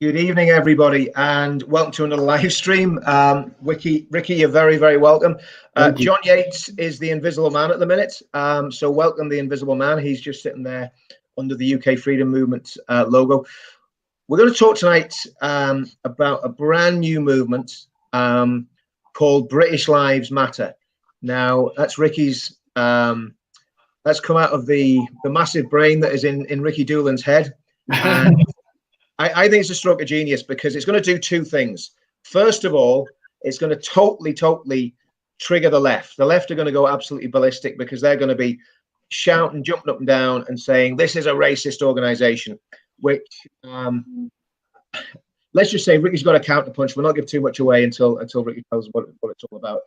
Good evening, everybody, and welcome to another live stream. Rikki, you're very, very welcome. John Yates is the invisible man at the minute, so welcome the invisible man. He's just sitting there under the UK Freedom Movement logo. We're going to talk tonight about a brand new movement called British Lives Matter. Now, that's Rikki's, that's come out of the massive brain that is in Rikki Doolan's head. And I think it's a stroke of genius because it's going to do two things. First of all, it's going to totally trigger the left. The left are going to go absolutely ballistic because they're going to be shouting, jumping up and down and saying, this is a racist organization, which let's just say Rikki's got a counterpunch. We'll not give too much away until Rikki tells what it's all about.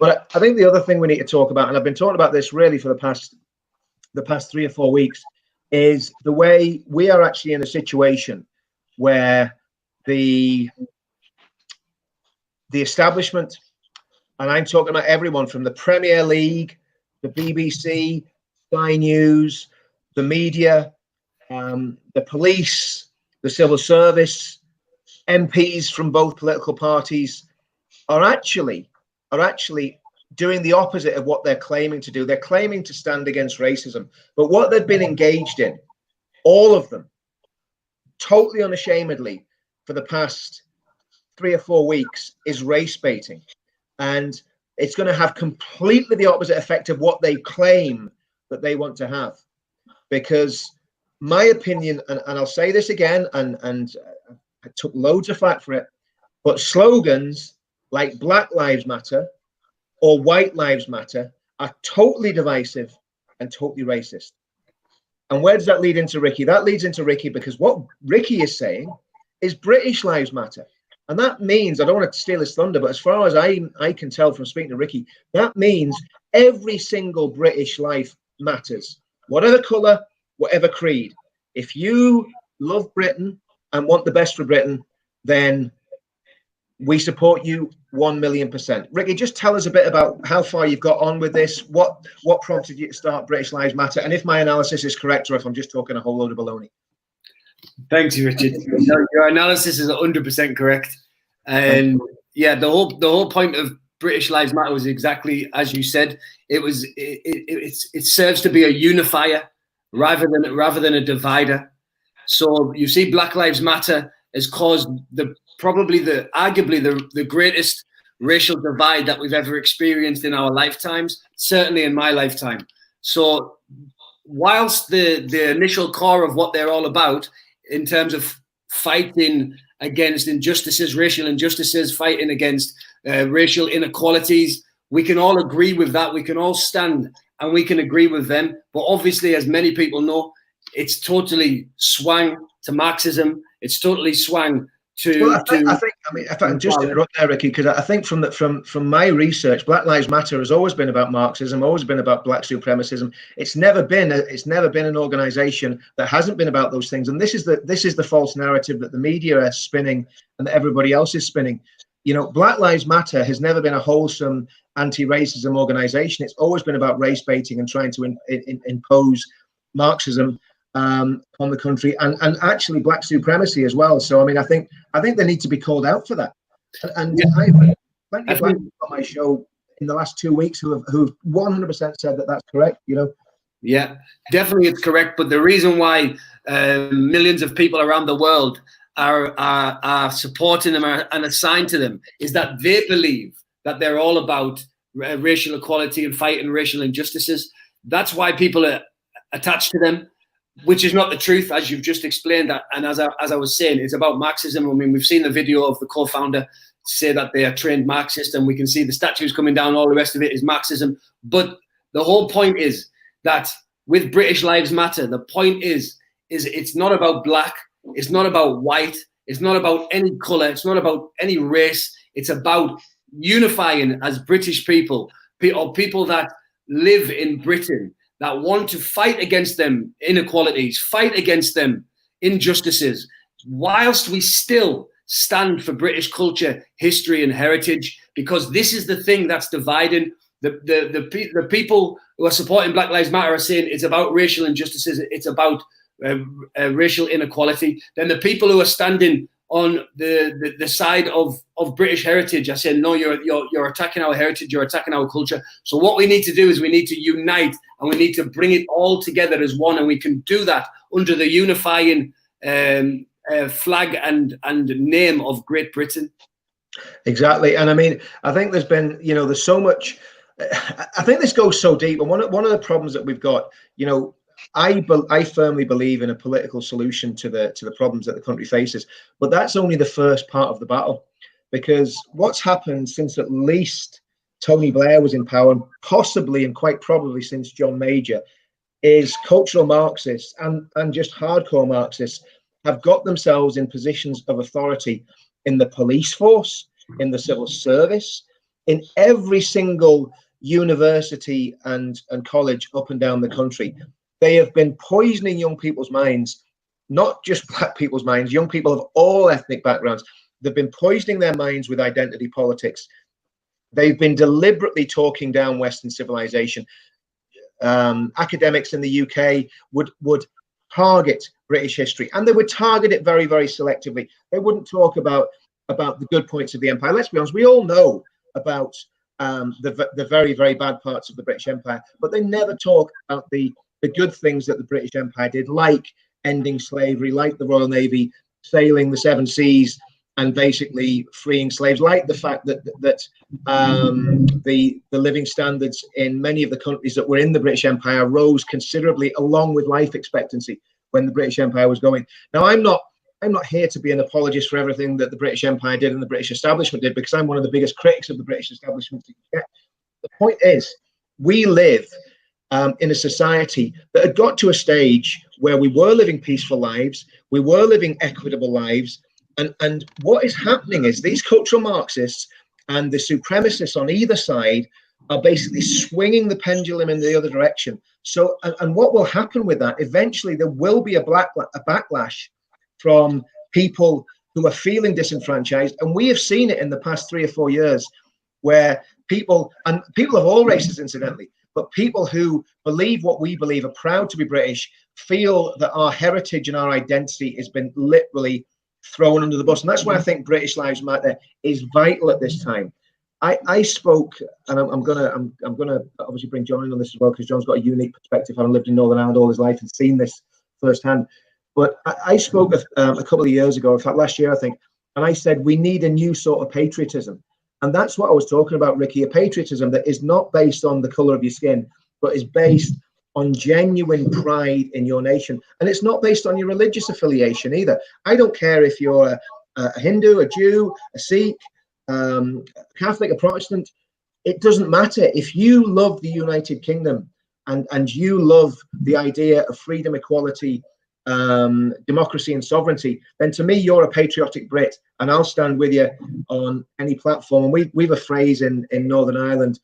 But I think the other thing we need to talk about, and I've been talking about this really for the past 3 or 4 weeks, is the way we are actually in a situation where the establishment, and I'm talking about everyone from the Premier League, the BBC, Sky News, the media, the police, the civil service, MPs from both political parties are actually doing the opposite of what they're claiming to do. They're claiming to stand against racism, but what they've been engaged in, all of them, totally unashamedly for the past 3 or 4 weeks, is race baiting. And it's going to have completely the opposite effect of what they claim that they want to have. Because my opinion, and I'll say this again, and I took loads of flack for it, but slogans like Black Lives Matter or White Lives Matter are totally divisive and totally racist. And where does that lead into Rikki? That leads into Rikki because what Rikki is saying is British Lives Matter. And that means, I don't want to steal his thunder, but as far as I can tell from speaking to Rikki, that means every single British life matters. Whatever colour, whatever creed. If you love Britain and want the best for Britain, then we support you 1,000,000%. Rikki, just tell us a bit about how far you've got on with this. What prompted you to start British Lives Matter, and if my analysis is correct or if I'm just talking a whole load of baloney. Thanks, Richard. Your analysis is 100% correct. And yeah, the whole point of British Lives Matter was exactly as you said. It serves to be a unifier rather than a divider. So you see, Black Lives Matter has caused arguably the greatest racial divide that we've ever experienced in our lifetimes, certainly in my lifetime. So whilst the initial core of what they're all about in terms of fighting against injustices, racial injustices, fighting against racial inequalities, we can all agree with that. We can all stand and we can agree with them. But obviously, as many people know, it's totally swung to Marxism. It's totally swung to. Well, I mean, if I can just interrupt there, Rikki, because I think from my research, Black Lives Matter has always been about Marxism, always been about black supremacism. It's never been an organization that hasn't been about those things. And this is the false narrative that the media are spinning and that everybody else is spinning. You know, Black Lives Matter has never been a wholesome anti-racism organization. It's always been about race baiting and trying to impose Marxism on the country and actually black supremacy as well. So I mean, I think they need to be called out for that. And I've had plenty of black people on my show in the last 2 weeks who've 100% said that that's correct. You know. Yeah, definitely it's correct. But the reason why millions of people around the world are supporting them and assigned to them is that they believe that they're all about racial equality and fighting racial injustices. That's why people are attached to them, which is not the truth, as you've just explained. And as I was saying, it's about Marxism. I mean, we've seen the video of the co-founder say that they are trained Marxist, and we can see the statues coming down. All the rest of it is Marxism. But the whole point is that with British Lives Matter, the point is it's not about black. It's not about white. It's not about any color. It's not about any race. It's about unifying as British people, or people that live in Britain, that want to fight against them inequalities, fight against them injustices, whilst we still stand for British culture, history, and heritage, because this is the thing that's dividing. The people who are supporting Black Lives Matter are saying it's about racial injustices, it's about racial inequality, then the people who are standing on the side of British heritage are saying, no, you're attacking our heritage, you're attacking our culture. So what we need to do is we need to unite, and we need to bring it all together as one, and we can do that under the unifying flag and name of Great Britain. Exactly. And I mean, I think there's been, there's so much, I think this goes so deep. And one of the problems that we've got, I firmly believe in a political solution to the problems that the country faces, but that's only the first part of the battle, because what's happened since at least Tony Blair was in power, and possibly and quite probably since John Major, is cultural Marxists and just hardcore Marxists have got themselves in positions of authority in the police force, in the civil service, in every single university and college up and down the country. They have been poisoning young people's minds, not just black people's minds, young people of all ethnic backgrounds. They've been poisoning their minds with identity politics. They've been deliberately talking down Western civilization. Academics in the UK would target British history, and they would target it very, very selectively. They wouldn't talk about the good points of the empire. Let's be honest, we all know about the very, very bad parts of the British Empire, but they never talk about the good things that the British Empire did, like ending slavery, like the Royal Navy sailing the seven seas and basically freeing slaves, like the fact that the living standards in many of the countries that were in the British Empire rose considerably, along with life expectancy, when the British Empire was going. Now, I'm not here to be an apologist for everything that the British Empire did and the British establishment did, because I'm one of the biggest critics of the British establishment. The point is, we live in a society that had got to a stage where we were living peaceful lives, we were living equitable lives, and what is happening is these cultural Marxists and the supremacists on either side are basically swinging the pendulum in the other direction. So, and what will happen with that? Eventually, there will be a backlash from people who are feeling disenfranchised, and we have seen it in the past 3 or 4 years, where people of all races, incidentally, but people who believe what we believe, are proud to be British, feel that our heritage and our identity has been literally thrown under the bus. And that's why I think British Lives Matter is vital at this time. I spoke, and I'm gonna obviously bring John in on this as well, because John's got a unique perspective, having lived in Northern Ireland all his life and seen this firsthand. But I spoke a couple of years ago, in fact last year I think, and I said we need a new sort of patriotism. And that's what I was talking about, Rikki, a patriotism that is not based on the colour of your skin, but is based on genuine pride in your nation. And it's not based on your religious affiliation either. I don't care if you're a Hindu, a Jew, a Sikh, Catholic, a Protestant. It doesn't matter. If you love the United Kingdom and you love the idea of freedom, equality, democracy and sovereignty, then to me you're a patriotic Brit, and I'll stand with you on any platform. And we've a phrase in Northern Ireland,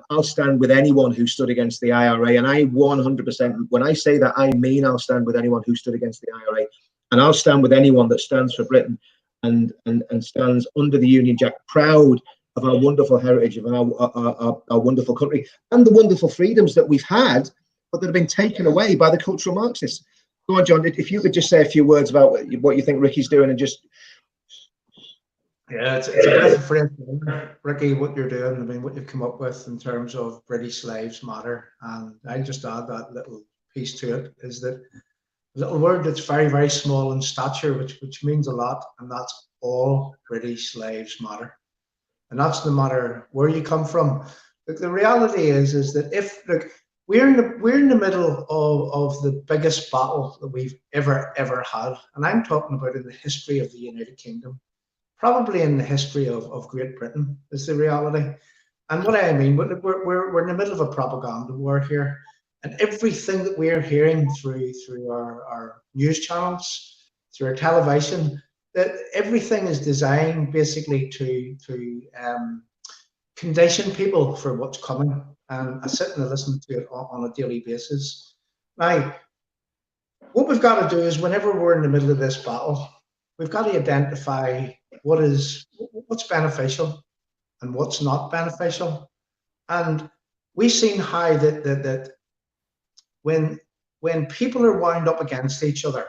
I'll stand with anyone who stood against the IRA. And I 100%, when I say that, I mean I'll stand with anyone who stood against the IRA, and I'll stand with anyone that stands for Britain and stands under the Union Jack, proud of our wonderful heritage, of our wonderful country, and the wonderful freedoms that we've had, but that have been taken away by the cultural Marxists. Go on, John, if you could just say a few words about what you think Rikki's doing, and just... Yeah, it's a breath of fresh air, Rikki, what you're doing. I mean, what you've come up with in terms of British Lives Matter. And I'll just add that little piece to it, is that a little word that's very, very small in stature, which means a lot, and that's all British Lives Matter. And that's no matter where you come from. Look, the reality is that if, look, we're in the middle of the biggest battle that we've ever had, and I'm talking about in the history of the United Kingdom, probably in the history of Great Britain, is the reality. And what I mean, we're in the middle of a propaganda war here, and everything that we're hearing through our news channels, through our television, that everything is designed basically to condition people for what's coming. And I sit and I listen to it on a daily basis. Now, what we've got to do is, whenever we're in the middle of this battle, we've got to identify what's beneficial and what's not beneficial. And we've seen how that when when people are wound up against each other,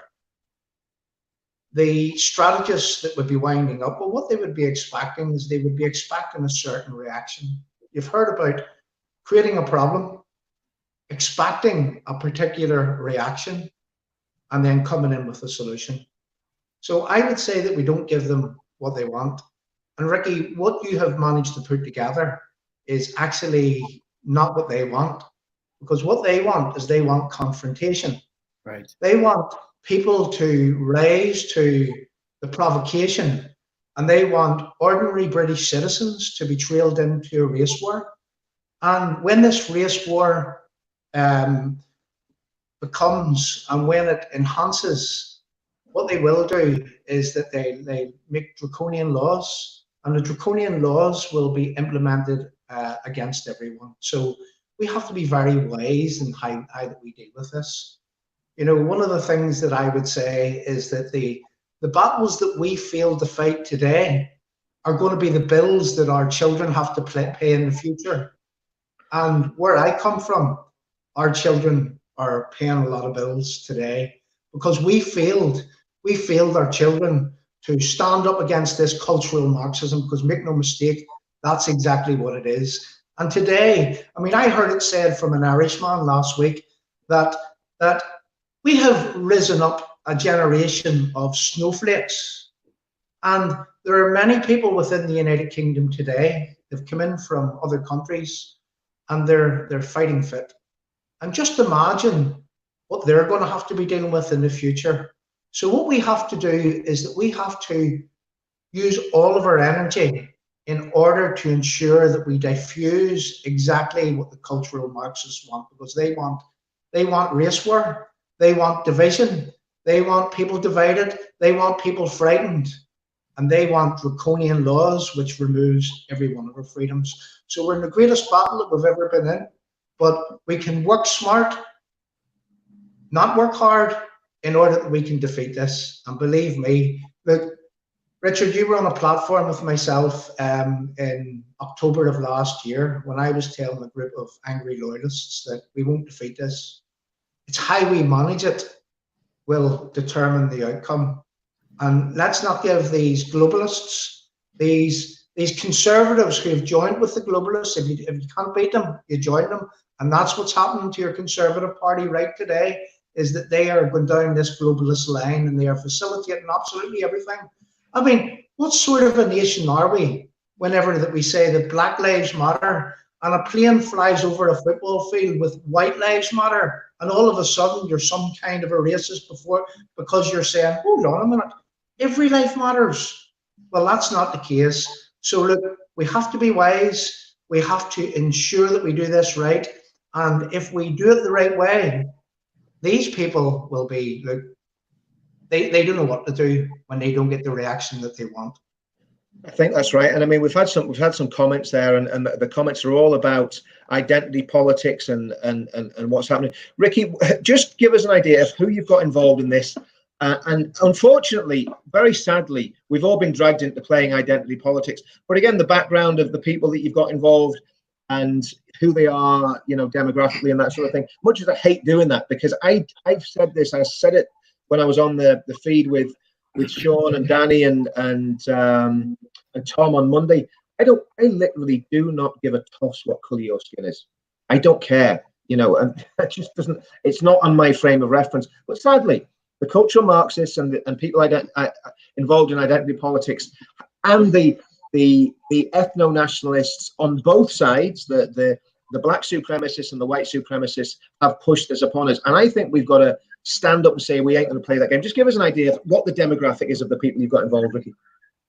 the strategists that would be winding up, well, what they would be expecting is they would be expecting a certain reaction. You've heard about creating a problem, expecting a particular reaction, and then coming in with a solution. So I would say that we don't give them what they want. And Rikki, what you have managed to put together is actually not what they want, because what they want is they want confrontation. Right. They want people to raise to the provocation, and they want ordinary British citizens to be trailed into a race war. And when this race war becomes, and when it enhances, what they will do is that they make draconian laws, and the draconian laws will be implemented against everyone. So we have to be very wise in how that we deal with this. You know, one of the things that I would say is that the battles that we fail to fight today are going to be the bills that our children have to pay in the future. And where I come from, our children are paying a lot of bills today because we failed our children to stand up against this cultural Marxism, because make no mistake, that's exactly what it is. And today, I mean, I heard it said from an Irishman last week that we have risen up a generation of snowflakes. And there are many people within the United Kingdom today that have come in from other countries, and they're fighting fit. And just imagine what they're going to have to be dealing with in the future. So what we have to do is that we have to use all of our energy in order to ensure that we diffuse exactly what the cultural Marxists want, because they want race war, they want division, they want people divided, they want people frightened, and they want draconian laws which removes every one of our freedoms. So we're in the greatest battle that we've ever been in, but we can work smart, not work hard, in order that we can defeat this. And believe me, look, Richard, you were on a platform with myself in October of last year when I was telling a group of angry loyalists that we won't defeat this. It's how we manage it will determine the outcome. And let's not give these globalists, these conservatives who have joined with the globalists, if you can't beat them, you join them. And that's what's happening to your Conservative Party right today, is that they are going down this globalist line and they are facilitating absolutely everything. I mean, what sort of a nation are we whenever that we say that Black Lives Matter and a plane flies over a football field with White Lives Matter, and all of a sudden you're some kind of a racist because you're saying, hold on a minute, every life matters. Well, that's not the case. So look, we have to be wise. We have to ensure that we do this right. And if we do it the right way, these people will be, look, they don't know what to do when they don't get the reaction that they want. I think that's right. And I mean, we've had some comments there, and the comments are all about identity politics and what's happening. Rikki, just give us an idea of who you've got involved in this. And unfortunately, very sadly, we've all been dragged into playing identity politics. But again, the background of the people that you've got involved and who they are, you know, demographically and that sort of thing. Much as I hate doing that, because I've said this, I said it when I was on the feed with Sean and Danny and Tom on Monday. I literally do not give a toss what colour your skin is. I don't care, you know, and that just doesn't. It's not on my frame of reference. But sadly, the cultural Marxists and people involved in identity politics and the ethno-nationalists on both sides, the black supremacists and the white supremacists, have pushed this upon us. And I think we've got to stand up and say we ain't going to play that game. Just give us an idea of what the demographic is of the people you've got involved, Rikki.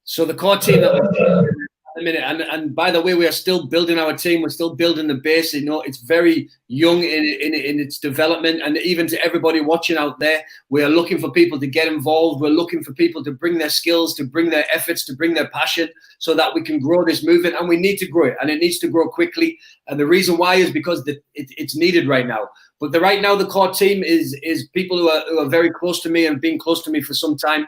So the core team that we're a minute, and by the way, we are still building our team. We're still building the base. You know, it's very young in its development, and even to everybody watching out there, we are looking for people to get involved. We're looking for people to bring their skills, to bring their efforts, to bring their passion, so that we can grow this movement. And we need to grow it, and it needs to grow quickly. And the reason why is because it's needed right now. But right now, the core team is people who are very close to me and been close to me for some time.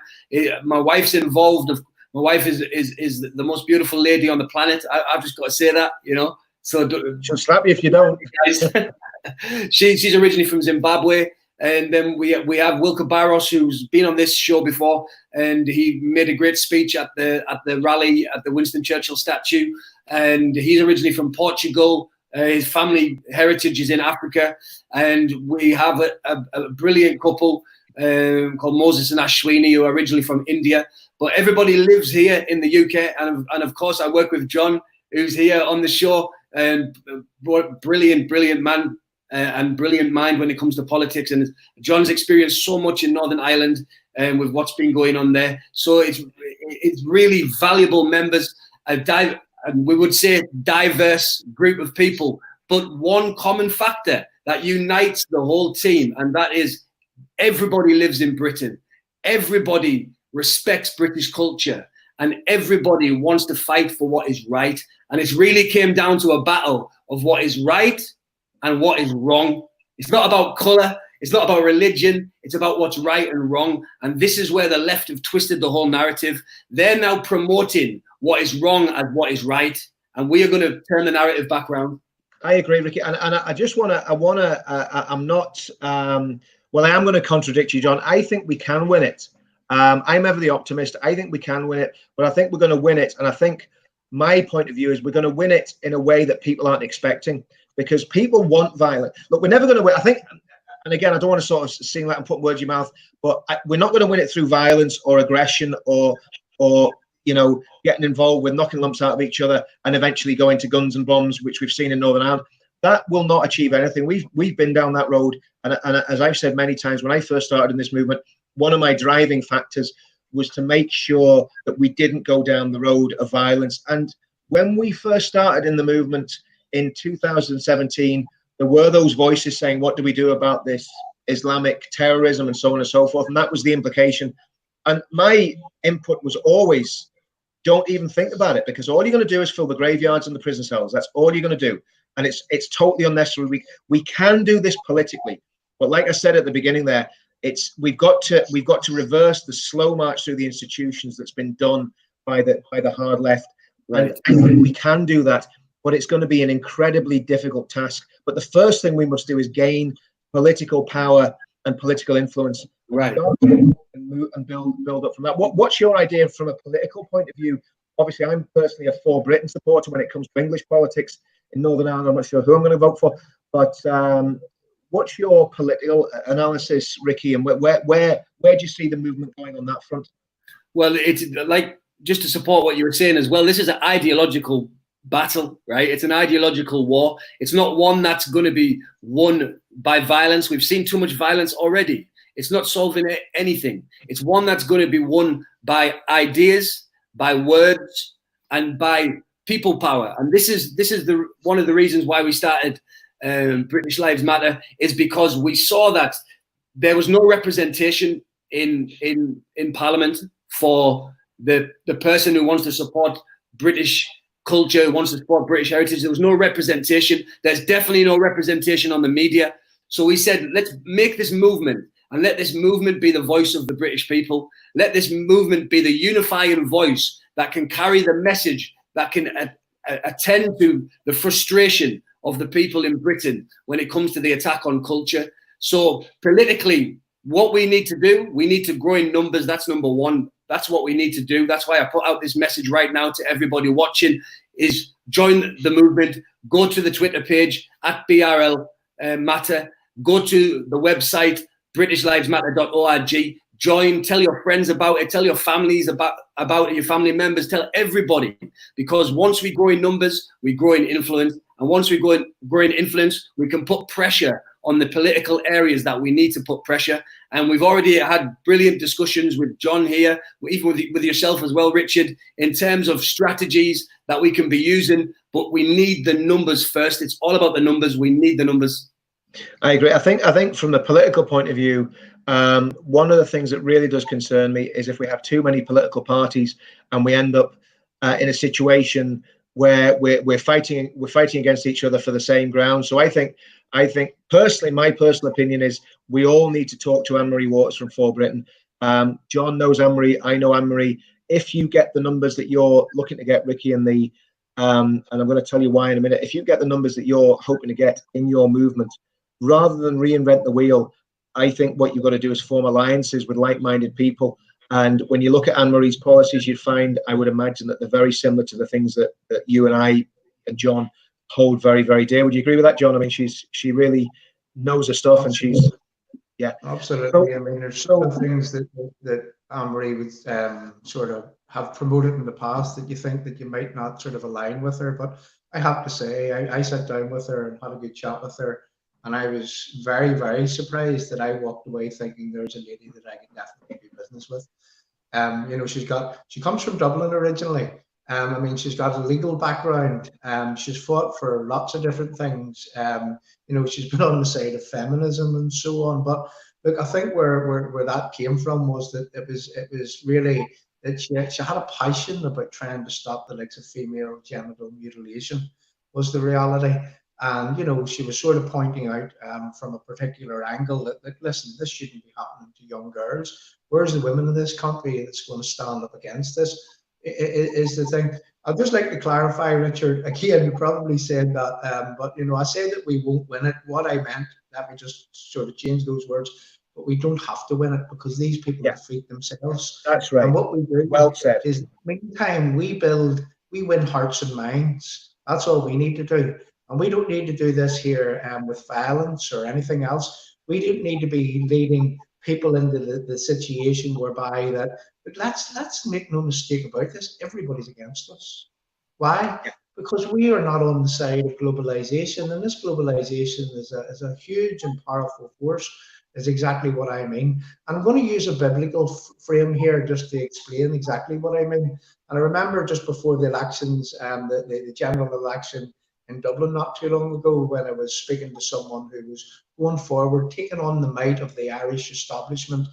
My wife's involved. My wife is the most beautiful lady on the planet. I've just got to say that, you know. So she'll slap you if you don't. She's originally from Zimbabwe. And then we have Wilker Barros, who's been on this show before, and he made a great speech at the rally at the Winston Churchill statue. And he's originally from Portugal. His family heritage is in Africa. And we have a brilliant couple called Moses and Ashwini, who are originally from India. But everybody lives here in the UK. And of course, I work with John, who's here on the show. And brilliant man. And brilliant mind when it comes to politics, and John's experienced so much in Northern Ireland and with what's been going on there. So it's really valuable members, and we would say diverse group of people, but one common factor that unites the whole team, and that is everybody lives in Britain, everybody respects British culture, and everybody wants to fight for what is right. And it's really came down to a battle of what is right and what is wrong. It's not about colour, it's not about religion, it's about what's right and wrong. And this is where the left have twisted the whole narrative. They're now promoting what is wrong as what is right, and we are going to turn the narrative back around. I agree, Ricky, and I just want to. I'm not. Well, I am going to contradict you, John. I think we can win it. I'm ever the optimist. I think we can win it, but I think we're going to win it, and I think my point of view is we're going to win it in a way that people aren't expecting. Because people want violence. Look, we're never going to win. I think, and again, I don't want to sort of seem like I'm putting words in your mouth, but we're not going to win it through violence or aggression or you know, getting involved with knocking lumps out of each other and eventually going to guns and bombs, which we've seen in Northern Ireland. That will not achieve anything. We've been down that road, and as I've said many times, when I first started in this movement, one of my driving factors was to make sure that we didn't go down the road of violence. And when we first started in the movement, in 2017, there were those voices saying, what do we do about this Islamic terrorism and so on and so forth? And that was the implication. And my input was always, don't even think about it, because all you're going to do is fill the graveyards and the prison cells. That's all you're going to do. And it's totally unnecessary. We can do this politically. But like I said at the beginning there, we've got to reverse the slow march through the institutions that's been done by the hard left. Right. And I think we can do that. But it's going to be an incredibly difficult task. But the first thing we must do is gain political power and political influence, right? And build up from that. What's your idea from a political point of view? Obviously, I'm personally a For Britain supporter when it comes to English politics in Northern Ireland. I'm not sure who I'm going to vote for, but what's your political analysis, Ricky? And where do you see the movement going on that front? Well, it's like, just to support what you were saying as well, this is an ideological battle, right? It's an ideological war. It's not one that's going to be won by violence. We've seen too much violence already. It's not solving anything. It's one that's going to be won by ideas, by words, and by people power. And this is one of the reasons why we started British Lives Matter, is because we saw that there was no representation in Parliament for the person who wants to support British culture, who wants to support British heritage. There was no representation. There's definitely no representation on the media. So we said, let's make this movement, and let this movement be the voice of the British people. Let this movement be the unifying voice that can carry the message, that can attend to the frustration of the people in Britain when it comes to the attack on culture. So politically, what we need to do, we need to grow in numbers. That's number one. That's what we need to do. That's why I put out this message right now to everybody watching, is join the movement. Go to the Twitter page at BRL Matter. Go to the website, britishlivesmatter.org. Join, tell your friends about it, tell your families about it, your family members, tell everybody. Because once we grow in numbers, we grow in influence. And once we grow in influence, we can put pressure on the political areas that we need to put pressure. And we've already had brilliant discussions with John here, even with yourself as well, Richard, in terms of strategies that we can be using. But we need the numbers first. It's all about the numbers. We need the numbers. I agree. I think from the political point of view, one of the things that really does concern me is if we have too many political parties and we end up in a situation where we're fighting against each other for the same ground. So I think personally, my personal opinion is we all need to talk to Anne-Marie Waters from For Britain. John knows Anne-Marie, I know Anne-Marie. If you get the numbers that you're looking to get, Ricky, and I'm going to tell you why in a minute. If you get the numbers that you're hoping to get in your movement, rather than reinvent the wheel, I think what you've got to do is form alliances with like-minded people. And when you look at Anne-Marie's policies, you'd find, I would imagine, that they're very similar to the things that you and I and John hold very, very dear. Would you agree with that, John? I mean, she really knows her stuff, and she's, yeah. Absolutely. I mean, there's some things that Anne-Marie would sort of have promoted in the past that you think that you might not sort of align with her. But I have to say, I sat down with her and had a good chat with her. And I was very, very surprised that I walked away thinking there's a lady that I can definitely do business with. You know, she comes from Dublin originally. I mean, she's got a legal background. She's fought for lots of different things. You know, she's been on the side of feminism and so on. But look, I think where that came from was that it was really that she had a passion about trying to stop the likes of female genital mutilation, was the reality. And, you know, she was sort of pointing out from a particular angle that, listen, this shouldn't be happening to young girls. Where's the women in this country that's going to stand up against this? Is the thing. I'd just like to clarify, Richard, again, you probably said that, but, you know, I say that we won't win it. What I meant, let me just sort of change those words, but we don't have to win it because these people defeat themselves. That's right. And what we do is, meantime, we win hearts and minds. That's all we need to do. And we don't need to do this here with violence or anything else. We don't need to be leading people into the situation whereby that, but let's make no mistake about this, everybody's against us. Why? Because we are not on the side of globalization, and this globalization is a huge and powerful force, is exactly what I mean. I'm going to use a biblical frame here just to explain exactly what I mean. And I remember just before the elections, the general election in Dublin not too long ago, when I was speaking to someone who was going forward, taking on the might of the Irish establishment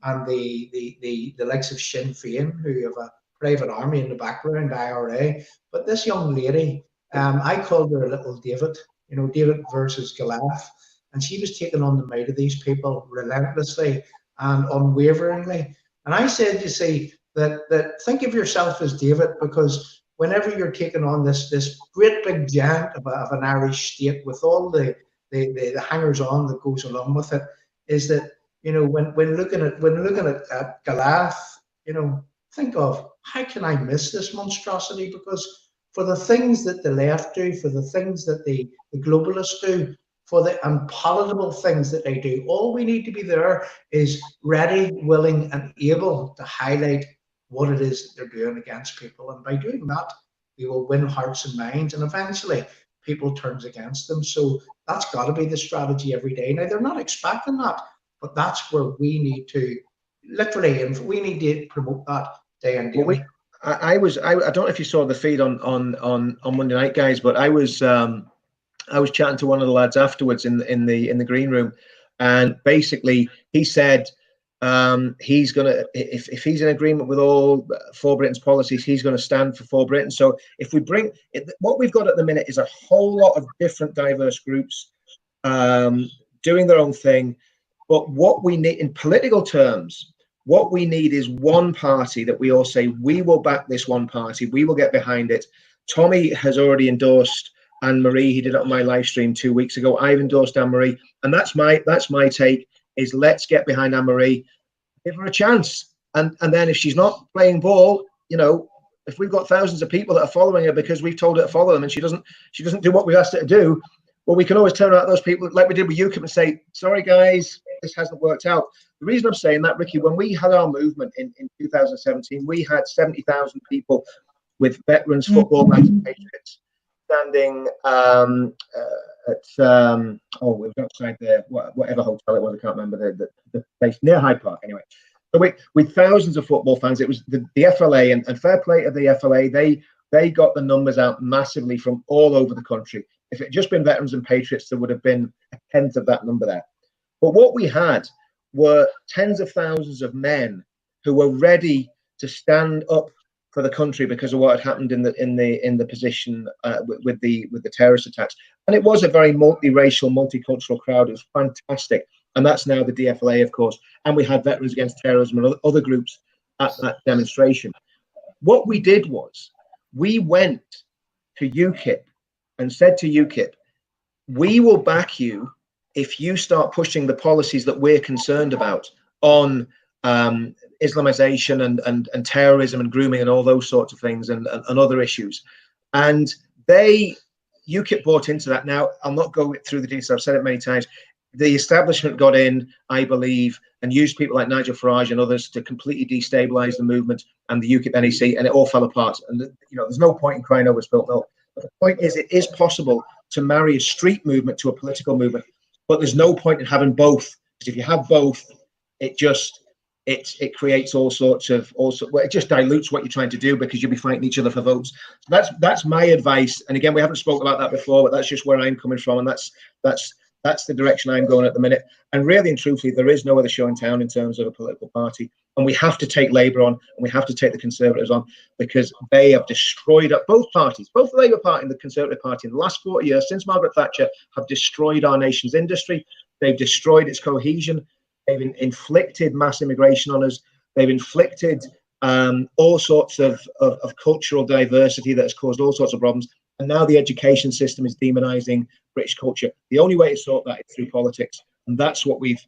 and the likes of Sinn Féin, who have a private army in the background, IRA. But this young lady, I called her a little David, you know, David versus Goliath. And she was taking on the might of these people relentlessly and unwaveringly. And I said, you see, that think of yourself as David, because whenever you're taking on this great big giant of an Irish state with all the hangers-on that goes along with it, is that, you know, when looking at Goliath, you know, think of, how can I miss this monstrosity? Because for the things that the left do, for the things that the globalists do, for the unpalatable things that they do, all we need to be there is ready, willing, and able to highlight what it is that they're doing against people. And by doing that, we will win hearts and minds, and eventually people turns against them. So that's got to be the strategy every day. Now, they're not expecting that, but that's where we need to literally, and we need to promote that day and daily. Well, I don't know if you saw the feed on Monday night, guys, but I was chatting to one of the lads afterwards in the green room, and basically he said he's gonna, if he's in agreement with all for Britain's policies, he's going to stand for Britain. So if we bring what we've got at the minute is a whole lot of different diverse groups doing their own thing, but what we need in political terms, what we need is one party that we all say, we will back this one party, we will get behind it. Tommy has already endorsed Anne-Marie. He did it on my live stream 2 weeks ago. I've endorsed Anne-Marie, and that's my take, is let's get behind Anne-Marie, give her a chance. And then if she's not playing ball, you know, if we've got thousands of people that are following her because we've told her to follow them and she doesn't do what we've asked her to do, well, we can always turn around those people like we did with UKIP and say, sorry guys, this hasn't worked out. The reason I'm saying that, Ricky, when we had our movement in 2017, we had 70,000 people with veterans, football, and patriots standing at it was outside the whatever hotel it was, I can't remember the place near Hyde Park anyway. So with thousands of football fans, it was the FLA, and fair play to the FLA, they got the numbers out massively from all over the country. If it had just been veterans and patriots, there would have been a tenth of that number there. But what we had were tens of thousands of men who were ready to stand up for the country because of what had happened in the position with the terrorist attacks. And it was a very multiracial, multicultural crowd. It was fantastic. And that's now the DFLA, of course. And we had Veterans Against Terrorism and other groups at that demonstration. What we did was we went to UKIP and said to UKIP, we will back you if you start pushing the policies that we're concerned about on Islamization and terrorism and grooming and all those sorts of things and other issues, and UKIP bought into that. Now, I'll not go through the details. I've said it many times. The establishment got in, I believe, and used people like Nigel Farage and others to completely destabilize the movement and the UKIP NEC, and it all fell apart. And there's no point in crying over spilt milk. But the point is, it is possible to marry a street movement to a political movement, but there's no point in having both. Because if you have both, it creates all sorts of it just dilutes what you're trying to do, because you'll be fighting each other for votes. So that's my advice. And again, we haven't spoken about that before, but that's just where I'm coming from, and that's the direction I'm going at the minute. And really and truthfully, there is no other show in town in terms of a political party. And we have to take Labour on, and we have to take the Conservatives on, because they have destroyed both parties, both the Labour Party and the Conservative Party, in the last 40 years, since Margaret Thatcher, have destroyed our nation's industry. They've destroyed its cohesion. They've inflicted mass immigration on us. They've inflicted all sorts of cultural diversity that has caused all sorts of problems. And now the education system is demonizing British culture. The only way to sort that is through politics, and that's what we've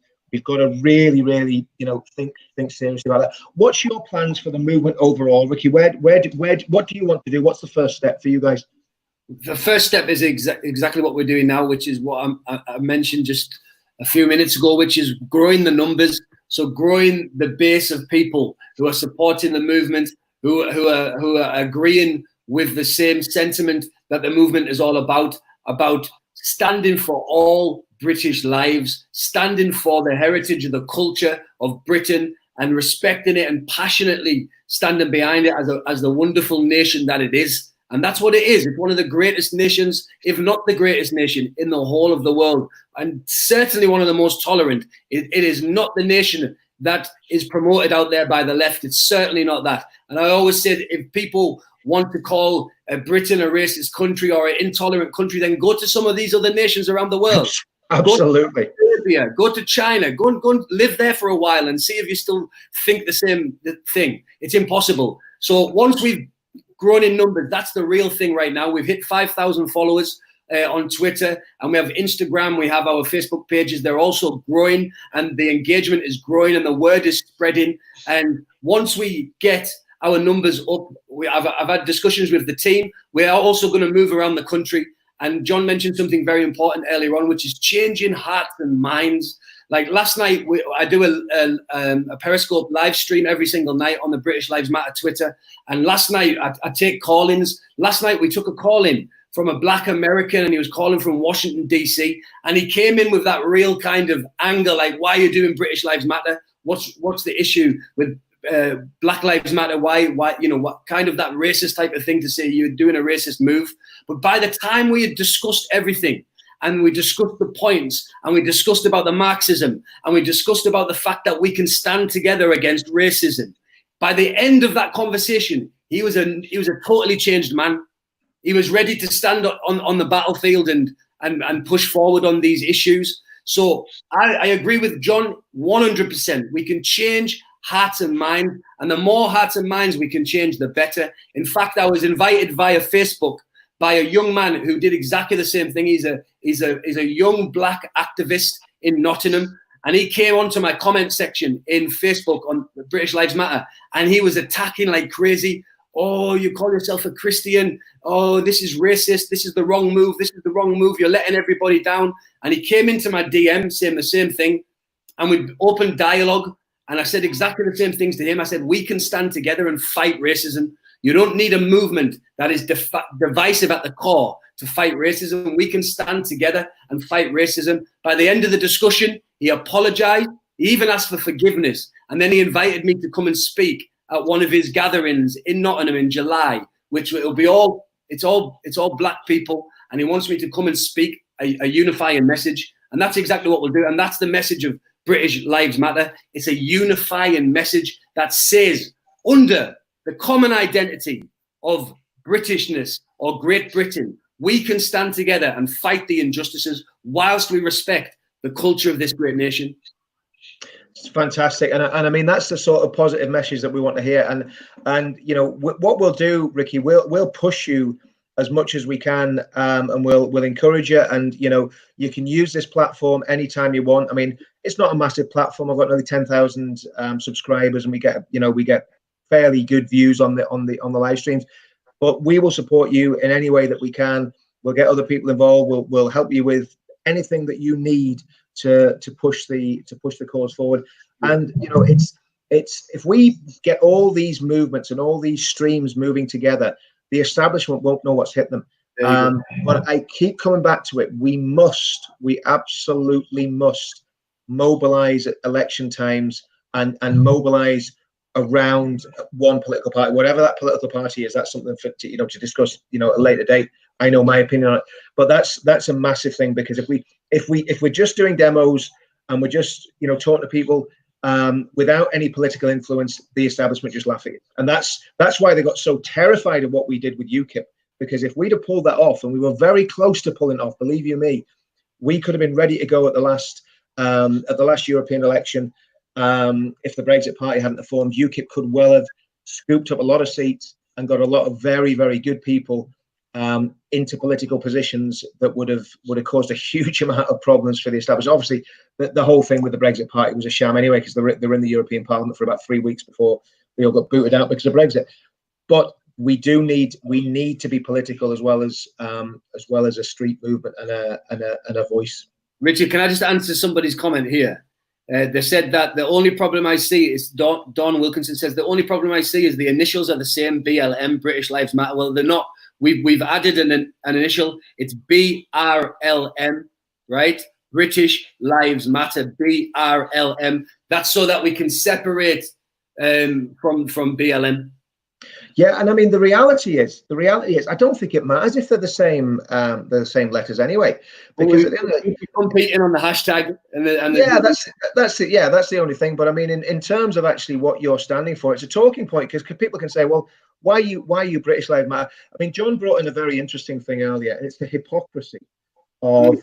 got to really, really, think seriously about that. What's your plans for the movement overall, Rikki? What do you want to do? What's the first step for you guys? The first step is exactly what we're doing now, which is what I mentioned just a few minutes ago, which is growing the numbers. So growing the base of people who are supporting the movement, who are agreeing with the same sentiment that the movement is all about standing for all British lives, standing for the heritage of the culture of Britain and respecting it and passionately standing behind it as the wonderful nation that it is. And that's what it is. It's one of the greatest nations, if not the greatest nation in the whole of the world, and certainly one of the most tolerant. It is not the nation that is promoted out there by the left. It's certainly not that. And I always say that if people want to call Britain a racist country or an intolerant country, then go to some of these other nations around the world. Absolutely. Go to Arabia, go to China, go and live there for a while and see if you still think the same thing. It's impossible. So once we've grown in numbers, that's the real thing right now. We've hit 5,000 followers on Twitter, and we have Instagram, we have our Facebook pages. They're also growing, and the engagement is growing, and the word is spreading. And once we get our numbers up, I've had discussions with the team. We are also going to move around the country. And John mentioned something very important earlier on, which is changing hearts and minds. Like last night, I do a Periscope live stream every single night on the British Lives Matter Twitter. And last night, I take call-ins. Last night, we took a call-in from a Black American, and he was calling from Washington, D.C. And he came in with that real kind of anger, like, why are you doing British Lives Matter? What's the issue with Black Lives Matter? Why, what kind of that racist type of thing to say you're doing a racist move? But by the time we had discussed everything, and we discussed the points, and we discussed about the Marxism, and we discussed about the fact that we can stand together against racism, by the end of that conversation, he was a totally changed man. He was ready to stand on the battlefield and push forward on these issues. So I agree with John 100%. We can change hearts and minds, and the more hearts and minds we can change, the better. In fact, I was invited via Facebook by a young man who did exactly the same thing. He's a young Black activist in Nottingham, and he came onto my comment section in Facebook on British Lives Matter, and he was attacking like crazy. Oh, you call yourself a Christian. Oh, this is racist. This is the wrong move. This is the wrong move. You're letting everybody down. And he came into my DM saying the same thing, and we opened dialogue. And I said exactly the same things to him. I said, we can stand together and fight racism. You don't need a movement that is divisive at the core to fight racism. We can stand together and fight racism. By the end of the discussion, he apologized. He even asked for forgiveness. And then he invited me to come and speak at one of his gatherings in Nottingham in July, which will be it's all Black people. And he wants me to come and speak a unifying message. And that's exactly what we'll do. And that's the message of British Lives Matter. It's a unifying message that says, under the common identity of Britishness or Great Britain, we can stand together and fight the injustices whilst we respect the culture of this great nation. It's fantastic, and I mean that's the sort of positive message that we want to hear. And what we'll do, Rikki, we'll push you as much as we can, and we'll encourage you. And you can use this platform anytime you want. I mean, it's not a massive platform. I've got nearly 10,000 subscribers, and we get fairly good views on the live streams. But we will support you in any way that we can. We'll get other people involved. We'll help you with anything that you need to push the cause forward. And it's if we get all these movements and all these streams moving together, the establishment won't know what's hit them. But I keep coming back to it. We absolutely must mobilize at election times and mobilize around one political party, whatever that political party is. That's something for to discuss at a later date. I know my opinion on it, but that's a massive thing, because if we're just doing demos and we're just talking to people without any political influence, the establishment just laugh at it. And that's why they got so terrified of what we did with UKIP, because if we'd have pulled that off, and we were very close to pulling it off, believe you me, we could have been ready to go at the last European election. If the Brexit Party hadn't formed, UKIP could well have scooped up a lot of seats and got a lot of very, very good people into political positions that would have caused a huge amount of problems for the establishment. Obviously, the whole thing with the Brexit Party was a sham anyway, because they're in the European Parliament for about 3 weeks before they all got booted out because of Brexit. But we need to be political as well as a street movement and a voice. Richard, can I just answer somebody's comment here? They said that the only problem I see is Don Wilkinson says the only problem I see is the initials are the same, BLM, British Lives Matter. Well, they're not. We've added an initial. It's BRLM, right? British Lives Matter, BRLM. That's so that we can separate from BLM. Yeah, and I mean the reality is I don't think it matters if they're the same letters anyway, because we're competing on the hashtag that's it. Yeah, that's the only thing. But I mean, in terms of actually what you're standing for, it's a talking point, because people can say, well, why are you British Lives Matter? I mean, John brought in a very interesting thing earlier, and it's the hypocrisy of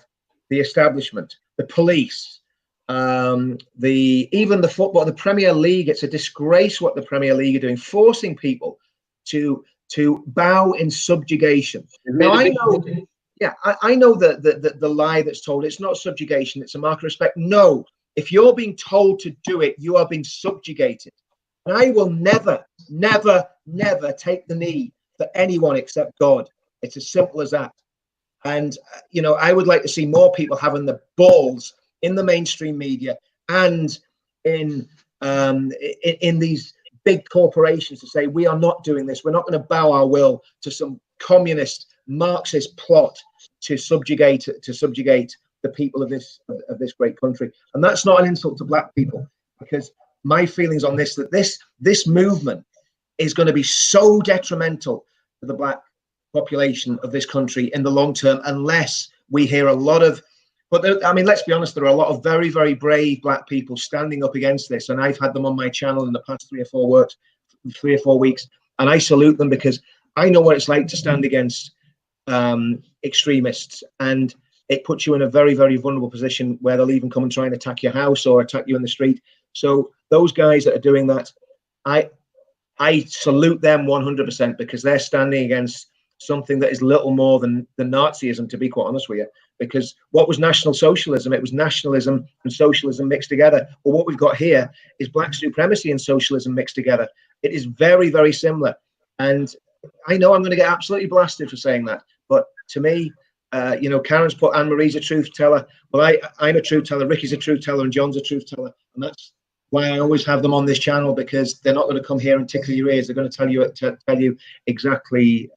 the establishment, the police, even the football, the Premier League. It's a disgrace what the Premier League are doing, forcing people to bow in subjugation. Now I know that the lie that's told, it's not subjugation, it's a mark of respect. No, if you're being told to do it, you are being subjugated. And I will never take the knee for anyone except God. It's as simple as that. And I would like to see more people having the balls in the mainstream media and in these big corporations to say, we are not doing this. We're not going to bow our will to some communist Marxist plot to subjugate the people of this great country. And that's not an insult to black people, because my feelings on this, that this movement is going to be so detrimental to the black population of this country in the long term, unless we hear a lot of, but I mean, let's be honest, there are a lot of very, very brave black people standing up against this. And I've had them on my channel in the past 3 or 4 weeks. And I salute them, because I know what it's like to stand against extremists. And it puts you in a very, very vulnerable position where they'll even come and try and attack your house or attack you in the street. So those guys that are doing that, I salute them 100%, because they're standing against something that is little more than Nazism, to be quite honest with you. Because what was National Socialism? It was nationalism and socialism mixed together. Well, what we've got here is black supremacy and socialism mixed together. It is very, very similar. And I know I'm going to get absolutely blasted for saying that, but to me, Karen's put Anne-Marie's a truth teller. Well, I'm a truth teller, Ricky's a truth teller, and John's a truth teller. And that's why I always have them on this channel, because they're not going to come here and tickle your ears. They're going to tell you exactly.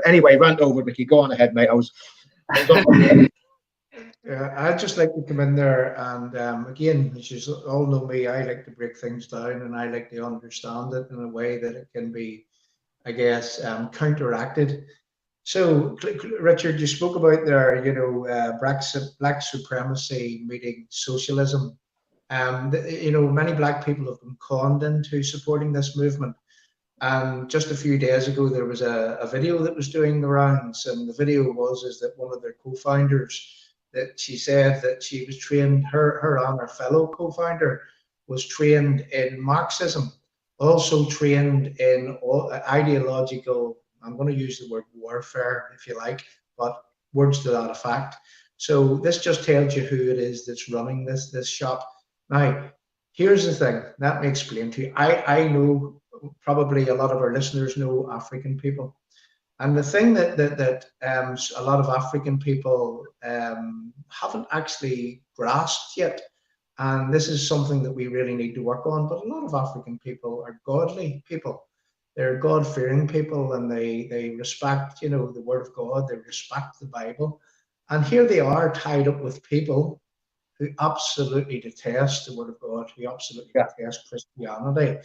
Anyway, rant over, Ricky. Go on ahead, mate. I'd just like to come in there and again, as you all know me, I like to break things down, and I like to understand it in a way that it can be, I guess, counteracted. So, Richard, you spoke about there, black supremacy meeting socialism. Many black people have been conned into supporting this movement. And just a few days ago, there was a video that was doing the rounds, and the video is that one of their co-founders, that she said that she was trained, her and her fellow co-founder was trained in Marxism, also trained in ideological I'm going to use the word warfare, if you like, but words to that effect. So this just tells you who it is that's running this shop. Now, here's the thing. Let me explain to you. I know probably a lot of our listeners know African people. And the thing that a lot of African people haven't actually grasped yet, and this is something that we really need to work on, but a lot of African people are godly people. They're God-fearing people, and they respect, the Word of God. They respect the Bible. And here they are tied up with people who absolutely detest the Word of God, who absolutely detest Christianity.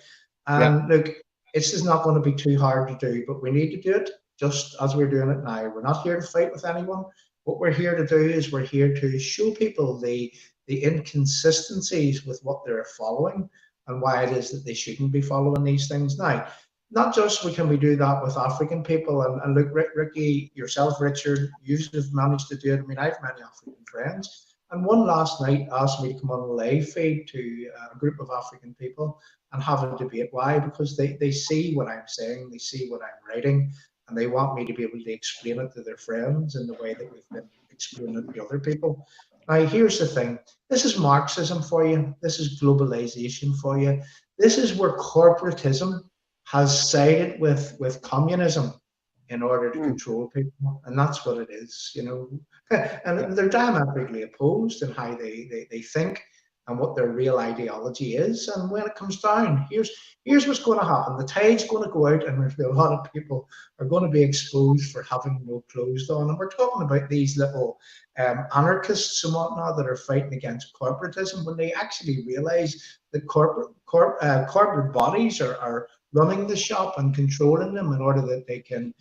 And look, this is not going to be too hard to do, but we need to do it just as we're doing it now. We're not here to fight with anyone. What we're here to do is we're here to show people the inconsistencies with what they're following and why it is that they shouldn't be following these things. Now, not just can we do that with African people, and look, Rikki, yourself, Richard, you've managed to do it. I mean, I have many African friends, and one last night asked me to come on a live feed to a group of African people and have a debate. Why? Because they see what I'm saying, they see what I'm writing, and they want me to be able to explain it to their friends in the way that we've been explaining it to other people. Now, here's the thing. This is Marxism for you. This is globalization for you. This is where corporatism has sided with communism in order to control people. And that's what it is, And they're diametrically opposed in how they think and what their real ideology is. And when it comes down, here's what's going to happen. The tide's going to go out, and a lot of people are going to be exposed for having no clothes on. And we're talking about these little anarchists and whatnot that are fighting against corporatism, when they actually realize that corporate bodies are running the shop and controlling them in order that they can,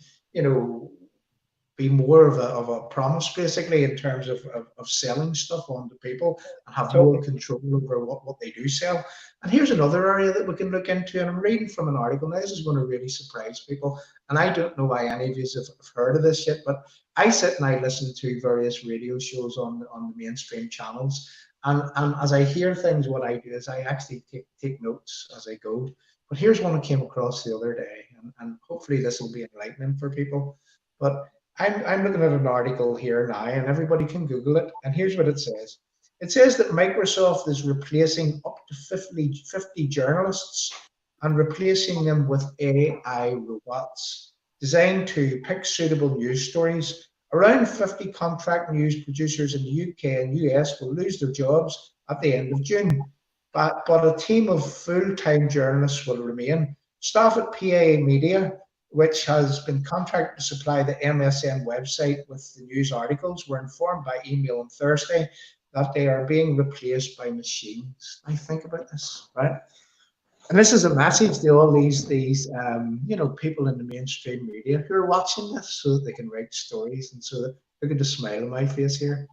be more of a promise, basically, in terms of selling stuff on to people and have more control over what they do sell. And here's another area that we can look into, and I'm reading from an article. Now, this is going to really surprise people, and I don't know why any of you have heard of this yet, but I sit and I listen to various radio shows on the mainstream channels, and as I hear things, what I do is I actually take notes as I go. But here's one I came across the other day, and hopefully this will be enlightening for people. But I'm looking at an article here now, and everybody can Google it. And here's what it says. It says that Microsoft is replacing up to 50 journalists and replacing them with AI robots designed to pick suitable news stories. Around 50 contract news producers in the UK and US will lose their jobs at the end of June. But a team of full-time journalists will remain. Staff at PA Media, which has been contracted to supply the MSN website with the news articles, were informed by email on Thursday that they are being replaced by machines. I think about this, right? And this is a message to all these people in the mainstream media who are watching this so that they can write stories, and so that look at the smile on my face here.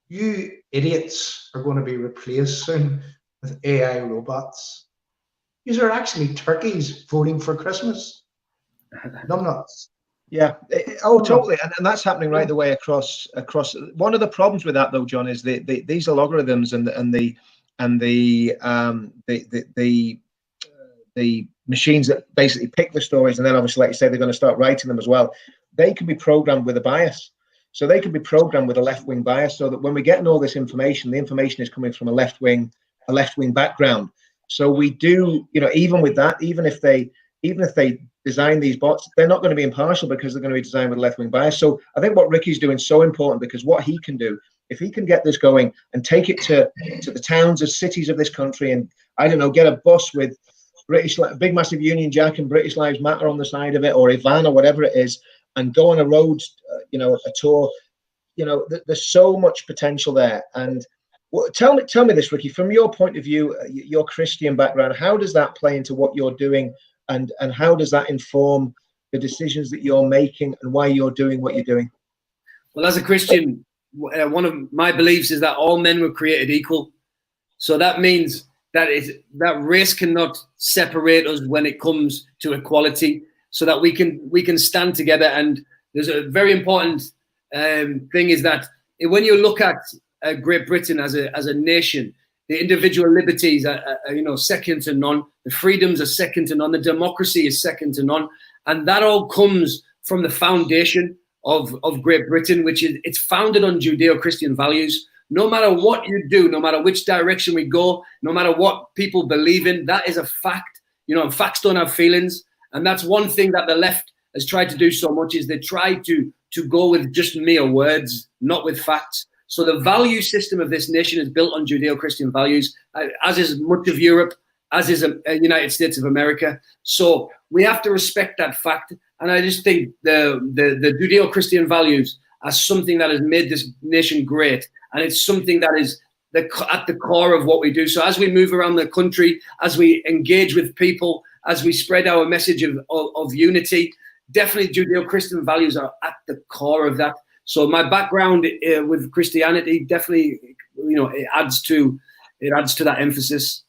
You idiots are going to be replaced soon with AI robots. These are actually turkeys voting for Christmas. Numbnuts. Yeah. Oh, totally. And that's happening right the way across. One of the problems with that, though, John, is these are algorithms and the machines that basically pick the stories, and then obviously, like you say, they're going to start writing them as well. They can be programmed with a bias. So they can be programmed with a left-wing bias, so that when we're getting all this information, the information is coming from a left-wing background. So we do, even with that, even if they design these bots, they're not going to be impartial because they're going to be designed with a left-wing bias. So I think what Rikki's doing is so important, because what he can do, if he can get this going and take it to the towns and cities of this country, and I don't know, get a bus with big massive Union Jack and British Lives Matter on the side of it, or Ivan or whatever it is, and go on a road, a tour, there's so much potential there. And tell me this, Rikki, from your point of view, your Christian background, how does that play into what you're doing? And how does that inform the decisions that you're making and why you're doing what you're doing? Well, as a Christian, one of my beliefs is that all men were created equal. So that means that race cannot separate us when it comes to equality, so that we can stand together. And there's a very important thing is that when you look at Great Britain as a nation, the individual liberties are second to none. The freedoms are second to none. The democracy is second to none. And that all comes from the foundation of Great Britain, which is it's founded on Judeo-Christian values. No matter what you do, no matter which direction we go, no matter what people believe in, that is a fact. You know, facts don't have feelings. And that's one thing that the left has tried to do so much, is they try to go with just mere words, not with facts. So the value system of this nation is built on Judeo-Christian values, as is much of Europe, as is the United States of America. So we have to respect that fact. And I just think the Judeo-Christian values are something that has made this nation great. And it's something that is at the core of what we do. So as we move around the country, as we engage with people, as we spread our message of unity, definitely Judeo-Christian values are at the core of that. So my background with Christianity definitely, you know, it adds to that emphasis.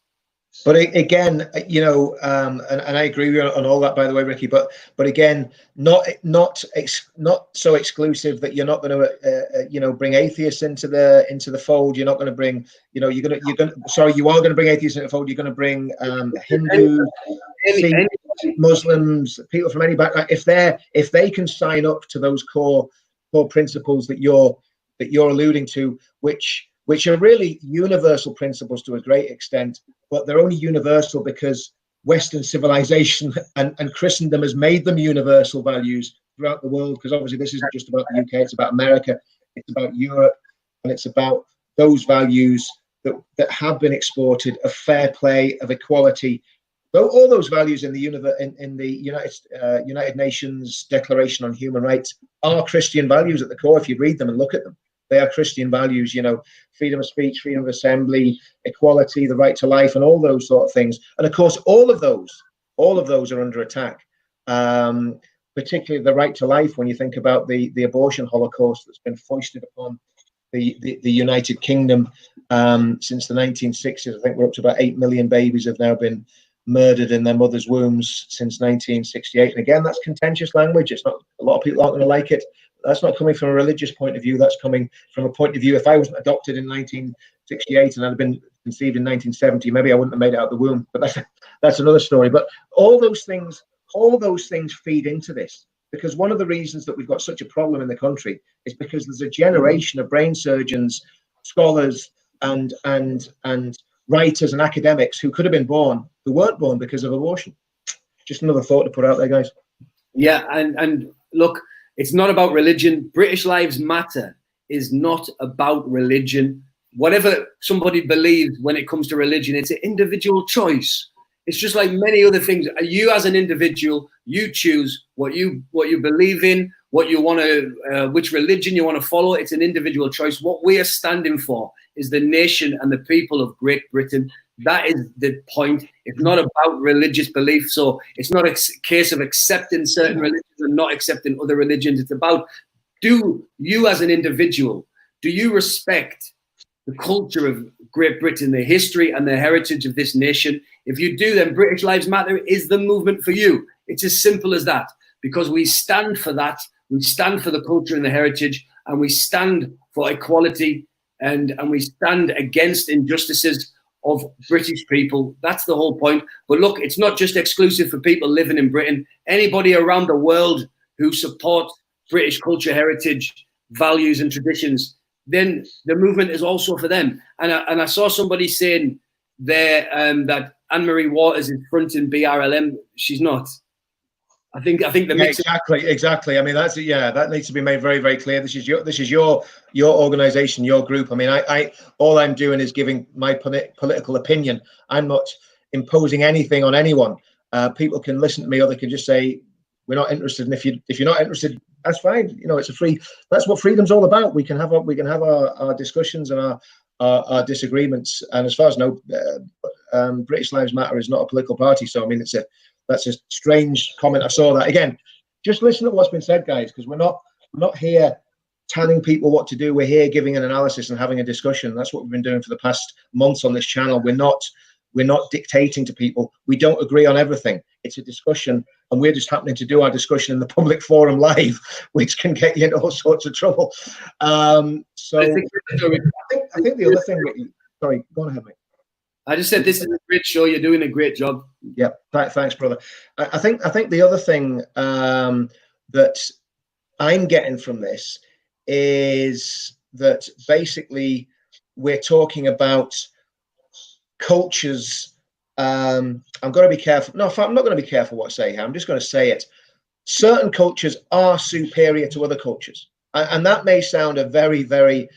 But again, you know, and I agree with you on all that, by the way, Rikki. But again, not so exclusive that you're not going to, you know, bring atheists into the fold. You're not going to bring, you know, you are going to bring atheists into the fold. You're going to bring Hindus, Muslims, people from any background. If they can sign up to those core principles that you're alluding to, which are really universal principles to a great extent, but they're only universal because Western civilization and Christendom has made them universal values throughout the world. Because obviously this isn't just about the UK, it's about America, it's about Europe, and it's about those values that have been exported of fair play, of equality. Though all those values in the United Nations Declaration on Human Rights are Christian values at the core. If you read them and look at them, they are Christian values, you know, freedom of speech, freedom of assembly, equality, the right to life, and all those sort of things. And of course, all of those are under attack, particularly the right to life. When you think about the abortion holocaust that's been foisted upon the United Kingdom since the 1960s, I think we're up to about 8 million babies have now been murdered in their mother's wombs since 1968. And again, that's contentious language. It's not, a lot of people aren't going to like it. That's not coming from a religious point of view. That's coming from a point of view. If I wasn't adopted in 1968 and I'd been conceived in 1970, maybe I wouldn't have made it out of the womb. But that's another story. But all those things feed into this, because one of the reasons that we've got such a problem in the country is because there's a generation of brain surgeons, scholars, and writers and academics who could have been born, who weren't born because of abortion. Just another thought to put out there, guys. Yeah, and look, it's not about religion. British Lives Matter is not about religion. Whatever somebody believes when it comes to religion, it's an individual choice. It's just like many other things. You as an individual, you choose what you believe in, what you want to, which religion you want to follow. It's an individual choice. What we are standing for is the nation and the people of Great Britain. That is the point. It's not about religious belief. So it's not a case of accepting certain religions and not accepting other religions. It's about, do you as an individual, do you respect the culture of Great Britain, the history and the heritage of this nation? If you do, then British Lives Matter is the movement for you. It's as simple as that, because we stand for that. We stand for the culture and the heritage, and we stand for equality, and we stand against injustices of British people. That's the whole point. But look, it's not just exclusive for people living in Britain. Anybody around the world who supports British culture, heritage, values and traditions, then the movement is also for them. And I saw somebody saying there that Anne-Marie Waters is fronting BRLM. She's not. I think the mix. Exactly. I mean, that needs to be made very, very clear. This is your organization, your group. I mean, I all I'm doing is giving my political opinion. I'm not imposing anything on anyone. People can listen to me, or they can just say we're not interested. And if you're not interested, that's fine. You know, it's a free. That's what freedom's all about. We can have our discussions and our disagreements. And as far as I know, British Lives Matter is not a political party. So I mean, that's a strange comment. I saw that. Again, just listen to what's been said, guys, because we're not here telling people what to do. We're here giving an analysis and having a discussion. That's what we've been doing for the past months on this channel. We're not dictating to people. We don't agree on everything. It's a discussion, and we're just happening to do our discussion in the public forum live, which can get you in all sorts of trouble. So I think the other thing. Sorry, go on ahead, mate. I just said this is a great show. You're doing a great job. Yeah, thanks, brother. I think the other thing that I'm getting from this is that basically we're talking about cultures. I'm going to be careful. No, I'm not going to be careful what I say here. I'm just going to say it. Certain cultures are superior to other cultures. And that may sound a very, very,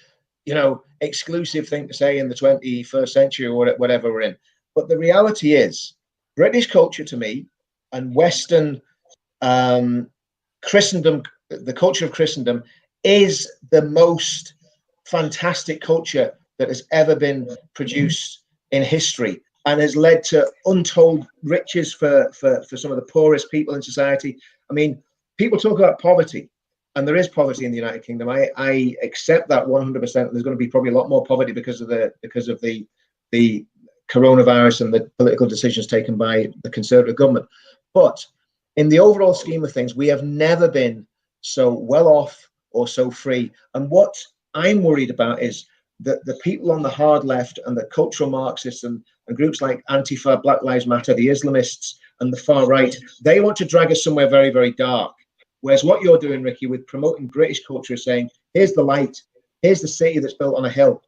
exclusive thing to say in the 21st century or whatever we're in. But the reality is, British culture to me and Western Christendom, the culture of Christendom, is the most fantastic culture that has ever been produced in history, and has led to untold riches for some of the poorest people in society. I mean, people talk about poverty, and there is poverty in the United Kingdom. I accept that 100%. There's going to be probably a lot more poverty because of the coronavirus and the political decisions taken by the Conservative government. But in the overall scheme of things, we have never been so well off or so free. And what I'm worried about is that the people on the hard left and the cultural Marxists and groups like Antifa, Black Lives Matter, the Islamists and the far right, they want to drag us somewhere very, very dark. Whereas what you're doing, Rikki, with promoting British culture is saying, here's the light, here's the city that's built on a hill.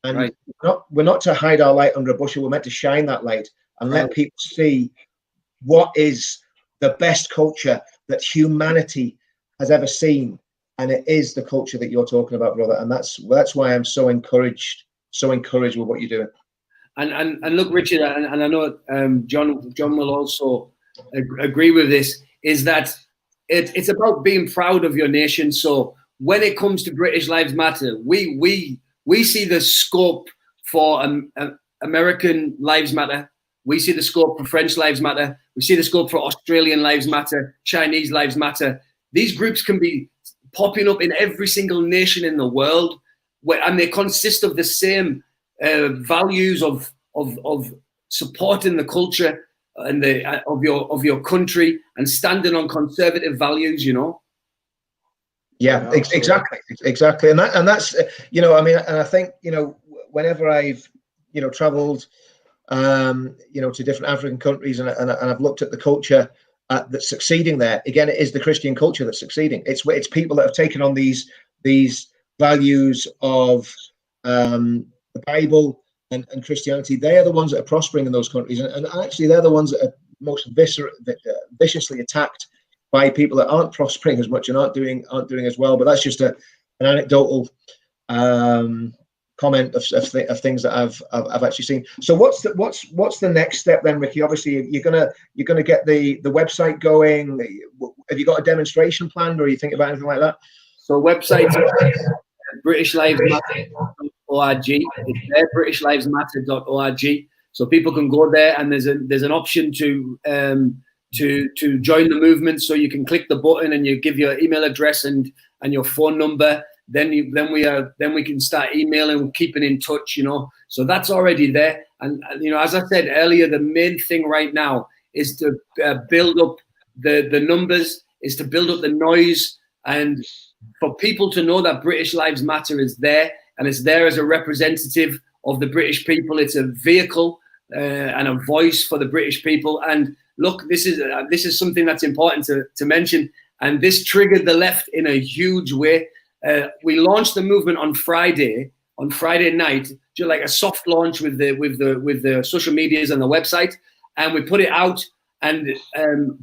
And right. we're not to hide our light under a bushel, we're meant to shine that light and let people see what is the best culture that humanity has ever seen. And it is the culture that you're talking about, brother. And that's why I'm so encouraged with what you're doing. And look, Richard, and I know John will also agree with this, is that it's about being proud of your nation. So when it comes to British Lives Matter, we see the scope for American Lives Matter. We see the scope for French Lives Matter. We see the scope for Australian Lives Matter, Chinese Lives Matter. These groups can be popping up in every single nation in the world, and they consist of the same values of supporting the culture and of your country and standing on conservative values. Yeah, exactly, and that's and I think whenever I've traveled to different African countries and I've looked at the culture that's succeeding there. Again, it is the Christian culture that's succeeding. It's people that have taken on these values of the Bible and Christianity. They are the ones that are prospering in those countries, and actually they're the ones that are most viciously attacked by people that aren't prospering as much and aren't doing as well. But that's just an anecdotal comment of things that I've actually seen. So what's the next step then, Rikki? Obviously you're gonna get the website going. Have you got a demonstration planned, or are you thinking about anything like that? So website BritishLivesMatter.org. It's there, BritishLivesMatter.org. So people can go there, and there's an option to join the movement. So you can click the button and you give your email address and your phone number. Then we can start emailing, keeping in touch, So that's already there. And as I said earlier, the main thing right now is to build up the numbers, is to build up the noise, and for people to know that British Lives Matter is there, and it's there as a representative of the British people. It's a vehicle and a voice for the British people. And look, this is something that's important to mention. And this triggered the left in a huge way. We launched the movement on Friday night, just like a soft launch with the social medias and the website, and we put it out. And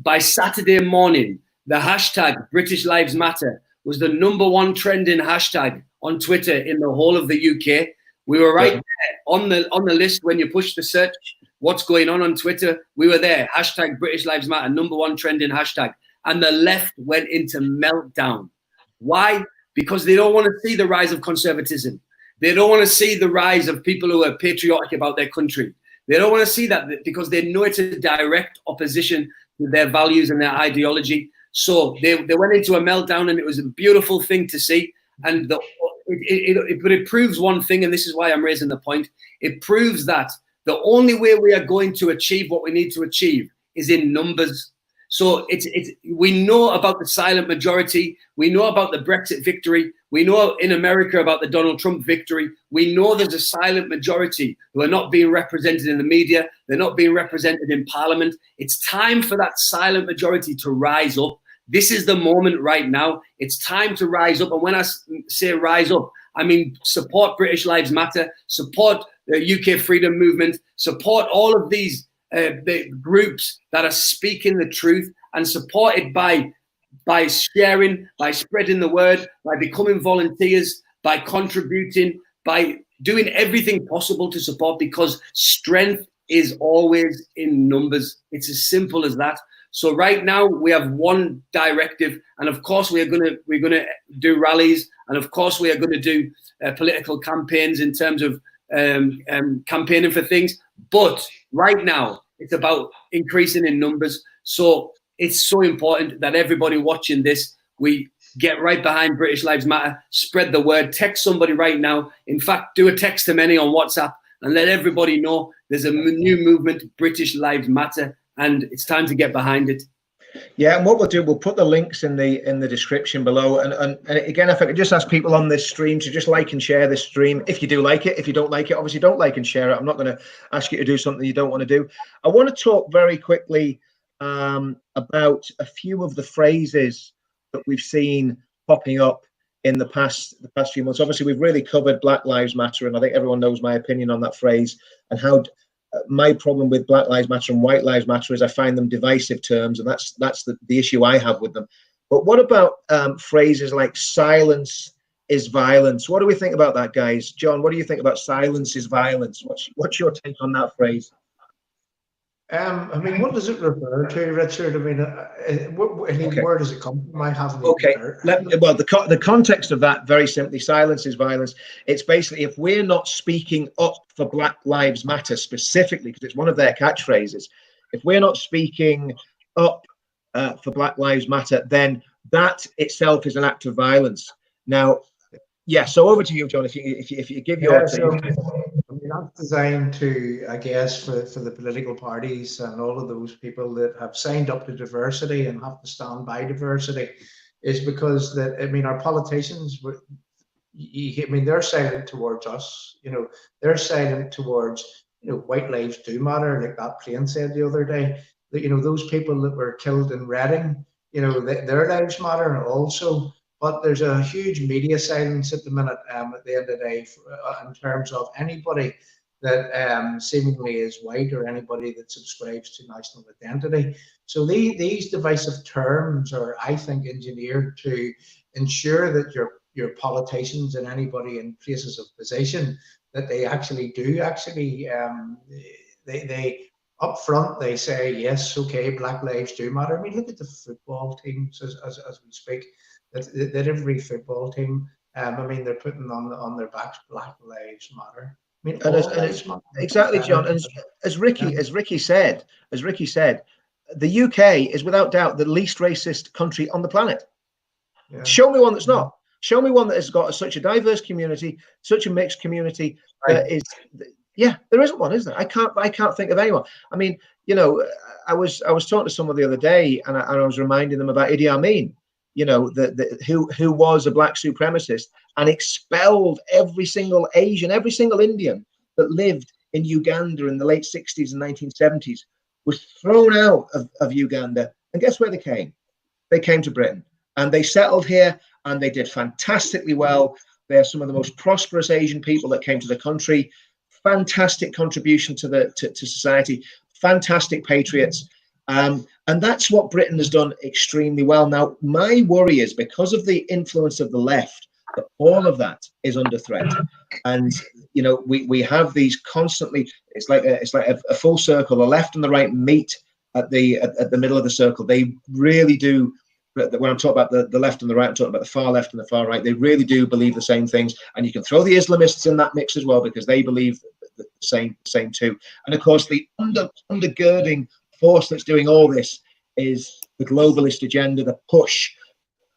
by Saturday morning, the hashtag British Lives Matter was the #1 trending hashtag on Twitter in the whole of the UK. We were right there on the list when you push the search. What's going on Twitter? We were there. Hashtag British Lives Matter, #1 trending hashtag, and the left went into meltdown. Why? Because they don't want to see the rise of conservatism. They don't want to see the rise of people who are patriotic about their country. They don't want to see that because they know it's a direct opposition to their values and their ideology. So they went into a meltdown, and it was a beautiful thing to see. And but it proves one thing, and this is why I'm raising the point. It proves that the only way we are going to achieve what we need to achieve is in numbers. So we know about the silent majority. We know about the Brexit victory. We know in America about the Donald Trump victory. We know there's a silent majority who are not being represented in the media. They're not being represented in Parliament. It's time for that silent majority to rise up. This is the moment right now. It's time to rise up. And when I say rise up, I mean support British Lives Matter, support the UK Freedom Movement, support all of these the groups that are speaking the truth, and support it by sharing, by spreading the word, by becoming volunteers, by contributing, by doing everything possible to support, because strength is always in numbers. It's as simple as that. So right now we have one directive, and of course we're gonna do rallies, and of course we are going to do political campaigns in terms of campaigning for things. But right now it's about increasing in numbers. So it's so important that everybody watching this, we get right behind British Lives Matter, spread the word, text somebody right now. In fact, do a text to many on WhatsApp and let everybody know there's a new movement, British Lives Matter, and it's time to get behind it. Yeah, and what we'll do, we'll put the links in the description below. And again, if I could just ask people on this stream to just like and share this stream if you do like it. If you don't like it, obviously don't like and share it. I'm not going to ask you to do something you don't want to do. I want to talk very quickly about a few of the phrases that we've seen popping up in the past few months. Obviously, we've really covered Black Lives Matter, and I think everyone knows my opinion on that phrase and how. My problem with Black Lives Matter and White Lives Matter is I find them divisive terms, and that's the issue I have with them. But what about phrases like silence is violence? What do we think about that, guys? John, what do you think about silence is violence? What's your take on that phrase? I mean, what does it refer to, Richard? I mean, where does it come from? I haven't. Okay. Well, the context of that, very simply, silence is violence. It's basically if we're not speaking up for Black Lives Matter specifically, because it's one of their catchphrases, if we're not speaking up for Black Lives Matter, then that itself is an act of violence. Now, yeah. So over to you, John. If you give your take. I mean, that's designed to, I guess, for the political parties and all of those people that have signed up to diversity and have to stand by diversity, is because that, I mean, our politicians, I mean, they're silent towards us. You know, they're silent towards, you know, white lives do matter, like that plane said the other day. That, you know, those people that were killed in Reading, you know, their lives matter also. But there's a huge media silence at the minute, at the end of the day, in terms of anybody that seemingly is white or anybody that subscribes to national identity. So these divisive terms are, I think, engineered to ensure that your politicians and anybody in places of position, that they actually they up front they say, yes, okay, Black lives do matter. I mean, look at the football teams as we speak. That every football team, I mean, they're putting on their backs Black Lives Matter. I mean, matter. Exactly, John. And as Rikki said, the UK is without doubt the least racist country on the planet. Yeah. Show me one that's not. Show me one that has got such a diverse community, such a mixed community. Right. That is, yeah, there isn't one, is there? I can't think of anyone. I mean, you know, I was talking to someone the other day, and I was reminding them about Idi Amin. You know, who was a black supremacist and expelled every single Asian, every single Indian that lived in Uganda in the late 60s and 1970s, was thrown out of Uganda. And guess where they came? They came to Britain, and they settled here, and they did fantastically well. They're some of the most prosperous Asian people that came to the country. Fantastic contribution to society. Fantastic patriots. And that's what Britain has done extremely well. Now, my worry is because of the influence of the left, that all of that is under threat. And, you know, we have these constantly, it's like a full circle. The left and the right meet at the middle of the circle. They really do. When I'm talking about the left and the right, I'm talking about the far left and the far right. They really do believe the same things. And you can throw the Islamists in that mix as well, because they believe the same too. And of course, the undergirding force that's doing all this is the globalist agenda, the push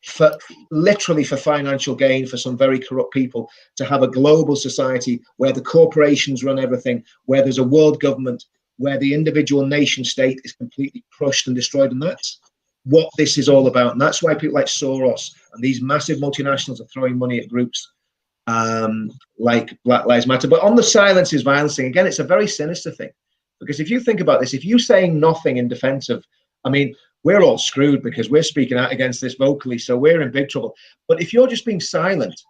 for literally for financial gain for some very corrupt people to have a global society where the corporations run everything, where there's a world government, where the individual nation state is completely crushed and destroyed. And that's what this is all about. And that's why people like Soros and these massive multinationals are throwing money at groups like Black Lives Matter. But on the silence is violence thing, again, it's a very sinister thing. Because if you think about this, if you're saying nothing in defense of, I mean, we're all screwed because we're speaking out against this vocally, so we're in big trouble. But if you're just being silent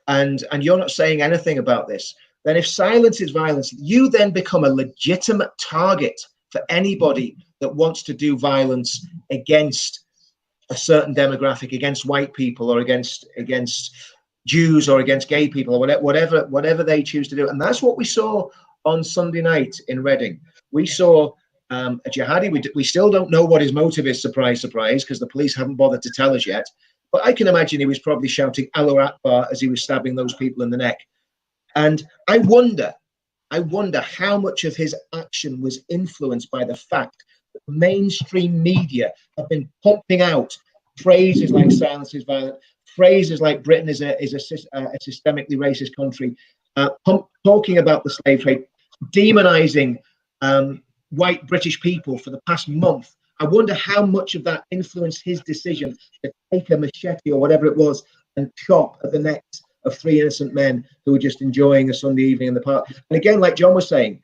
and you're not saying anything about this, then if silence is violence, you then become a legitimate target for anybody that wants to do violence against a certain demographic, against white people, or against Jews, or against gay people, or whatever they choose to do. And that's what we saw on Sunday night in Reading. We saw a jihadi. We still don't know what his motive is, surprise, surprise, because the police haven't bothered to tell us yet. But I can imagine he was probably shouting Allah Akbar as he was stabbing those people in the neck. And I wonder how much of his action was influenced by the fact that mainstream media have been pumping out phrases like silence is violent, phrases like Britain is a systemically racist country, talking about the slave trade, demonizing white British people for the past month. I wonder how much of that influenced his decision to take a machete or whatever it was and chop at the necks of 3 innocent men who were just enjoying a Sunday evening in the park. And again, like John was saying,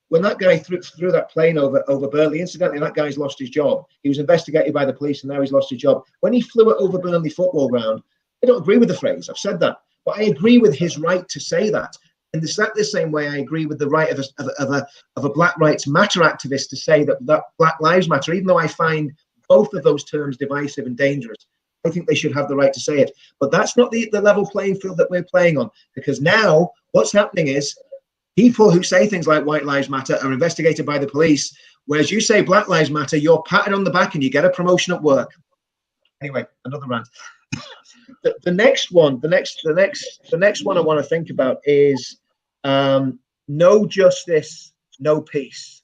when that guy threw that plane over Burnley, incidentally, that guy's lost his job. He was investigated by the police and now he's lost his job. When he flew it over Burnley football ground, I don't agree with the phrase. I've said that. But I agree with his right to say that. In the same way, I agree with the right of a Black Rights Matter activist to say that Black Lives Matter, even though I find both of those terms divisive and dangerous. I think they should have the right to say it. But that's not the level playing field that we're playing on, because now what's happening is people who say things like White Lives Matter are investigated by the police, whereas you say Black Lives Matter, you're patted on the back and you get a promotion at work. Anyway, another rant. The next one I want to think about is no justice, no peace.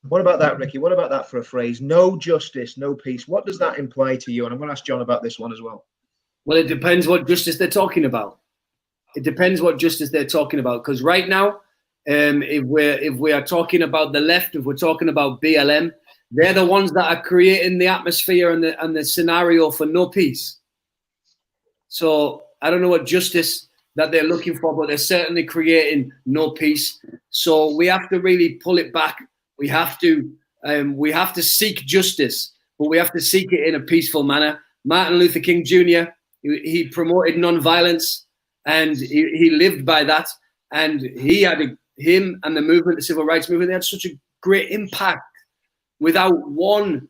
What about that, Ricky? What about that for a phrase? No justice, no peace. What does that imply to you? And I'm going to ask John about this one as well. Well, it depends what justice they're talking about. It depends what justice they're talking about. Because right now, if we are talking about the left, if we're talking about BLM, they're the ones that are creating the atmosphere and the scenario for no peace. So I don't know what justice that they're looking for, but they're certainly creating no peace. So we have to really pull it back. We have to seek justice, but we have to seek it in a peaceful manner. Martin Luther King Jr., he promoted nonviolence, and he lived by that. And him and the movement, the civil rights movement, they had such a great impact without one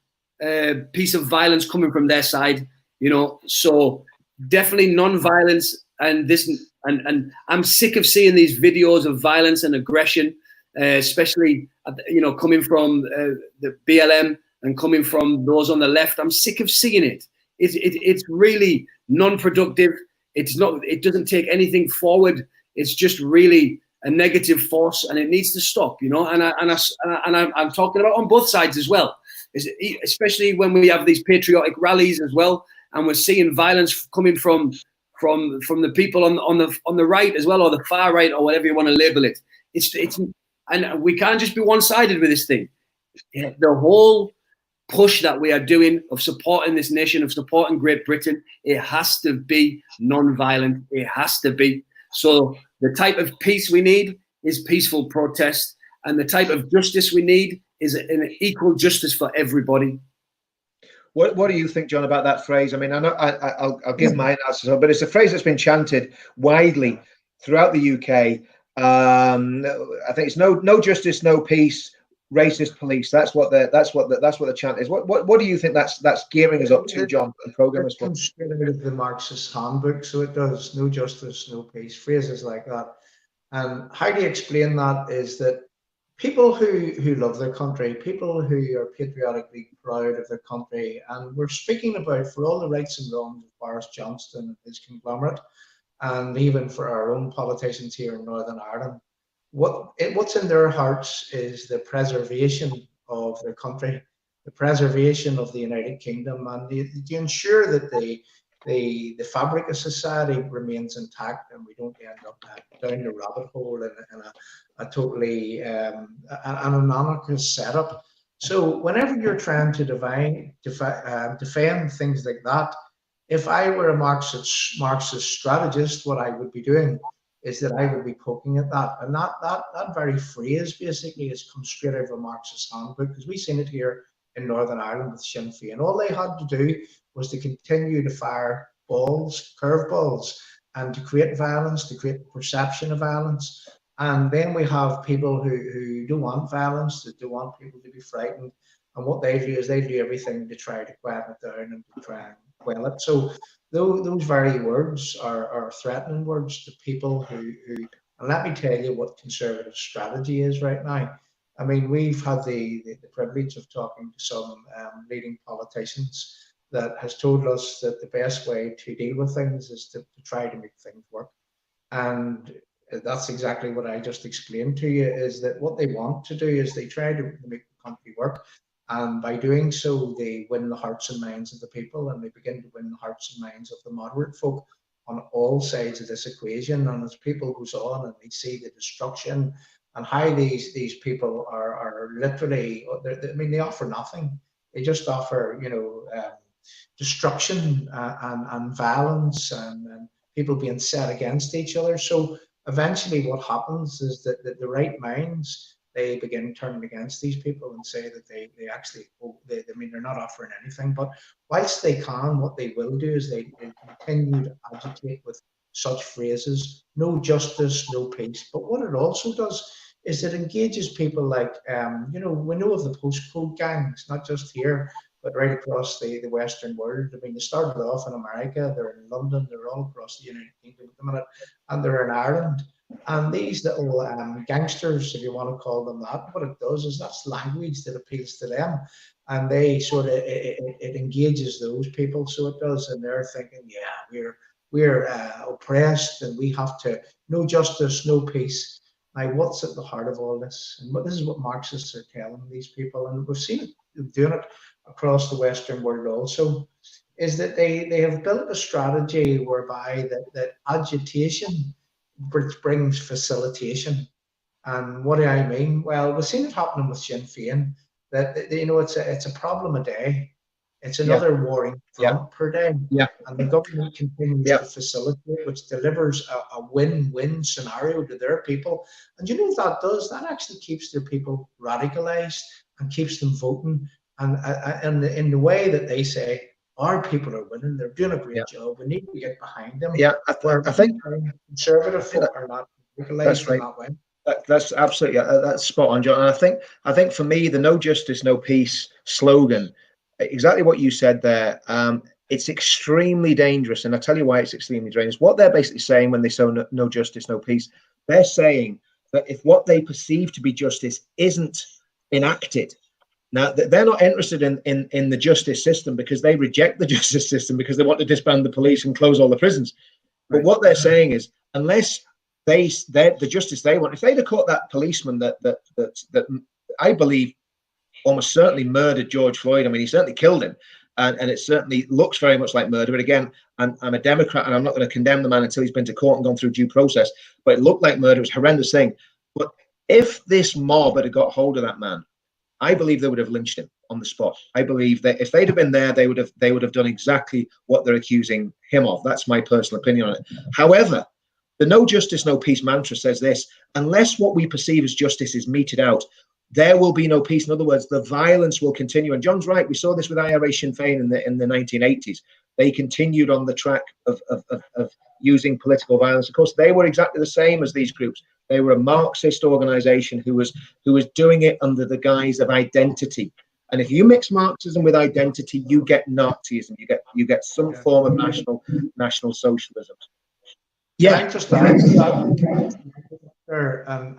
piece of violence coming from their side, you know. So definitely nonviolence, and I'm sick of seeing these videos of violence and aggression, especially coming from the BLM and coming from those on the left. I'm sick of seeing it. It's really non-productive. It doesn't take anything forward. It's just really a negative force, and it needs to stop, you know. And I'm talking about on both sides as well, especially when we have these patriotic rallies as well, and we're seeing violence coming from the people on the right as well, or the far right, or whatever you want to label it. And we can't just be one-sided with this thing. The whole push that we are doing of supporting this nation, of supporting Great Britain, it has to be non-violent. It has to be. So the type of peace we need is peaceful protest, and the type of justice we need is an equal justice for everybody. What do you think, John, about that phrase? I mean, I'll give my answer, but it's a phrase that's been chanted widely throughout the UK. I think it's no justice, no peace, racist police. That's what the chant is. What do you think that's gearing us up to, John, and program as well? It comes straight out of the Marxist handbook, so it does. No justice, no peace. Phrases like that. And how do you explain that? Is that people who love their country, people who are patriotically proud of their country, and we're speaking about, for all the rights and wrongs of Boris Johnson and his conglomerate, and even for our own politicians here in Northern Ireland, what's in their hearts is the preservation of their country, the preservation of the United Kingdom, and to ensure that the fabric of society remains intact, and we don't end up down the rabbit hole in a totally an anarchist setup. So whenever you're trying to defend things like that, if I were a Marxist strategist, what I would be doing is that I would be poking at that. And that very phrase basically has come straight out of a Marxist handbook, because we've seen it here in Northern Ireland with Sinn Féin. All they had to do was to continue to fire balls, curveballs, and to create violence, to create the perception of violence. And then we have people who don't want violence, that don't want people to be frightened. And what they do is they do everything to try to quieten it down and to try and quell it. So those very words are threatening words to people who, and let me tell you what conservative strategy is right now. I mean, we've had the privilege of talking to some leading politicians that has told us that the best way to deal with things is to try to make things work. And that's exactly what I just explained to you, is that what they want to do is they try to make the country work. And by doing so, they win the hearts and minds of the people, and they begin to win the hearts and minds of the moderate folk on all sides of this equation. And as people goes on and they see the destruction and how these people are literally, I mean, they offer nothing. They just offer, destruction and violence and people being set against each other. So eventually what happens is that the right minds, they begin turning against these people and say that they actually, they're not offering anything. But whilst they can, what they will do is they continue to agitate with such phrases, no justice, no peace. But what it also does is it engages people like, we know of the postcode gangs, not just here, but right across the Western world. I mean, they started off in America, they're in London, they're all across the United Kingdom at the minute, and they're in Ireland. And these little gangsters, if you want to call them that, what it does is that's language that appeals to them. And they sort of, it engages those people, so it does. And they're thinking, yeah, we're oppressed and we have to, no justice, no peace. Now, what's at the heart of all this? And this is what Marxists are telling these people, and we've seen it, doing it across the Western world also, is that they have built a strategy whereby that agitation brings facilitation. And what do I mean? Well, we've seen it happening with Sinn Féin, that it's a problem a day. It's another warring front per day. Yeah. And the government continues to facilitate, which delivers a win-win scenario to their people. And you know what that does? That actually keeps their people radicalized and keeps them voting. And in the way that they say, our people are winning, they're doing a great job, we need to get behind them. Yeah, I think conservative folk are not radicalized in that way. That's absolutely, that's spot on, John. And I think for me, the no justice, no peace slogan, exactly what you said there, it's extremely dangerous. And I'll tell you why it's extremely dangerous. What they're basically saying when they say no justice, no peace, they're saying that if what they perceive to be justice isn't enacted, now they're not interested in the justice system because they reject the justice system because they want to disband the police and close all the prisons. But what they're saying is, unless the justice they want, if they'd have caught that policeman that I believe almost certainly murdered George Floyd. I mean, he certainly killed him, and it certainly looks very much like murder. But again, I'm a Democrat, and I'm not going to condemn the man until he's been to court and gone through due process. But it looked like murder. It was a horrendous thing. But if this mob had got hold of that man, I believe they would have lynched him on the spot. I believe that if they'd have been there, they would have done exactly what they're accusing him of. That's my personal opinion on it. However, the no justice, no peace mantra says this: unless what we perceive as justice is meted out, there will be no peace. In other words, the violence will continue. And John's right. We saw this with IRA Sinn Féin in the 1980s. They continued on the track of using political violence. Of course, they were exactly the same as these groups. They were a Marxist organization who was doing it under the guise of identity. And if you mix Marxism with identity, you get Nazism. You get some form of national socialism. Yeah, I just add that,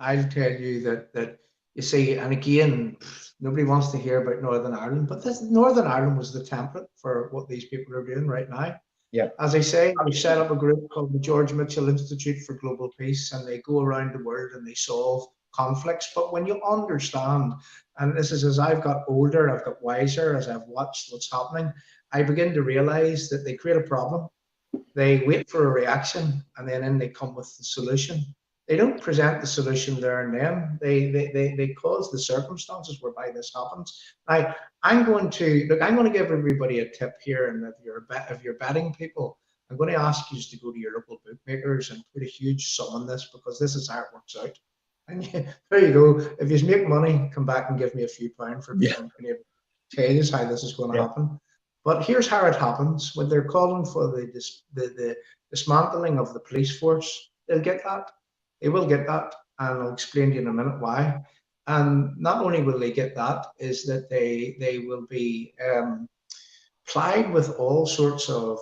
I'll tell you that you see, and again, nobody wants to hear about Northern Ireland, but Northern Ireland was the template for what these people are doing right now. Yeah. As I say, we set up a group called the George Mitchell Institute for Global Peace, and they go around the world and they solve conflicts. But when you understand, and this is as I've got older, I've got wiser, as I've watched what's happening, I begin to realize that they create a problem. They wait for a reaction, and then they come with the solution. They don't present the solution there and then. They cause the circumstances whereby this happens. Now, I'm going to give everybody a tip here, and if you're betting people, I'm going to ask you to go to your local bookmakers and put a huge sum on this, because this is how it works out. And there you go. If you make money, come back and give me a few pounds for being able to tell you how this is going to happen. But here's how it happens. When they're calling for the dismantling of the police force, they'll get that. They will get that. And I'll explain to you in a minute why. And not only will they get that, is that they will be plied with all sorts of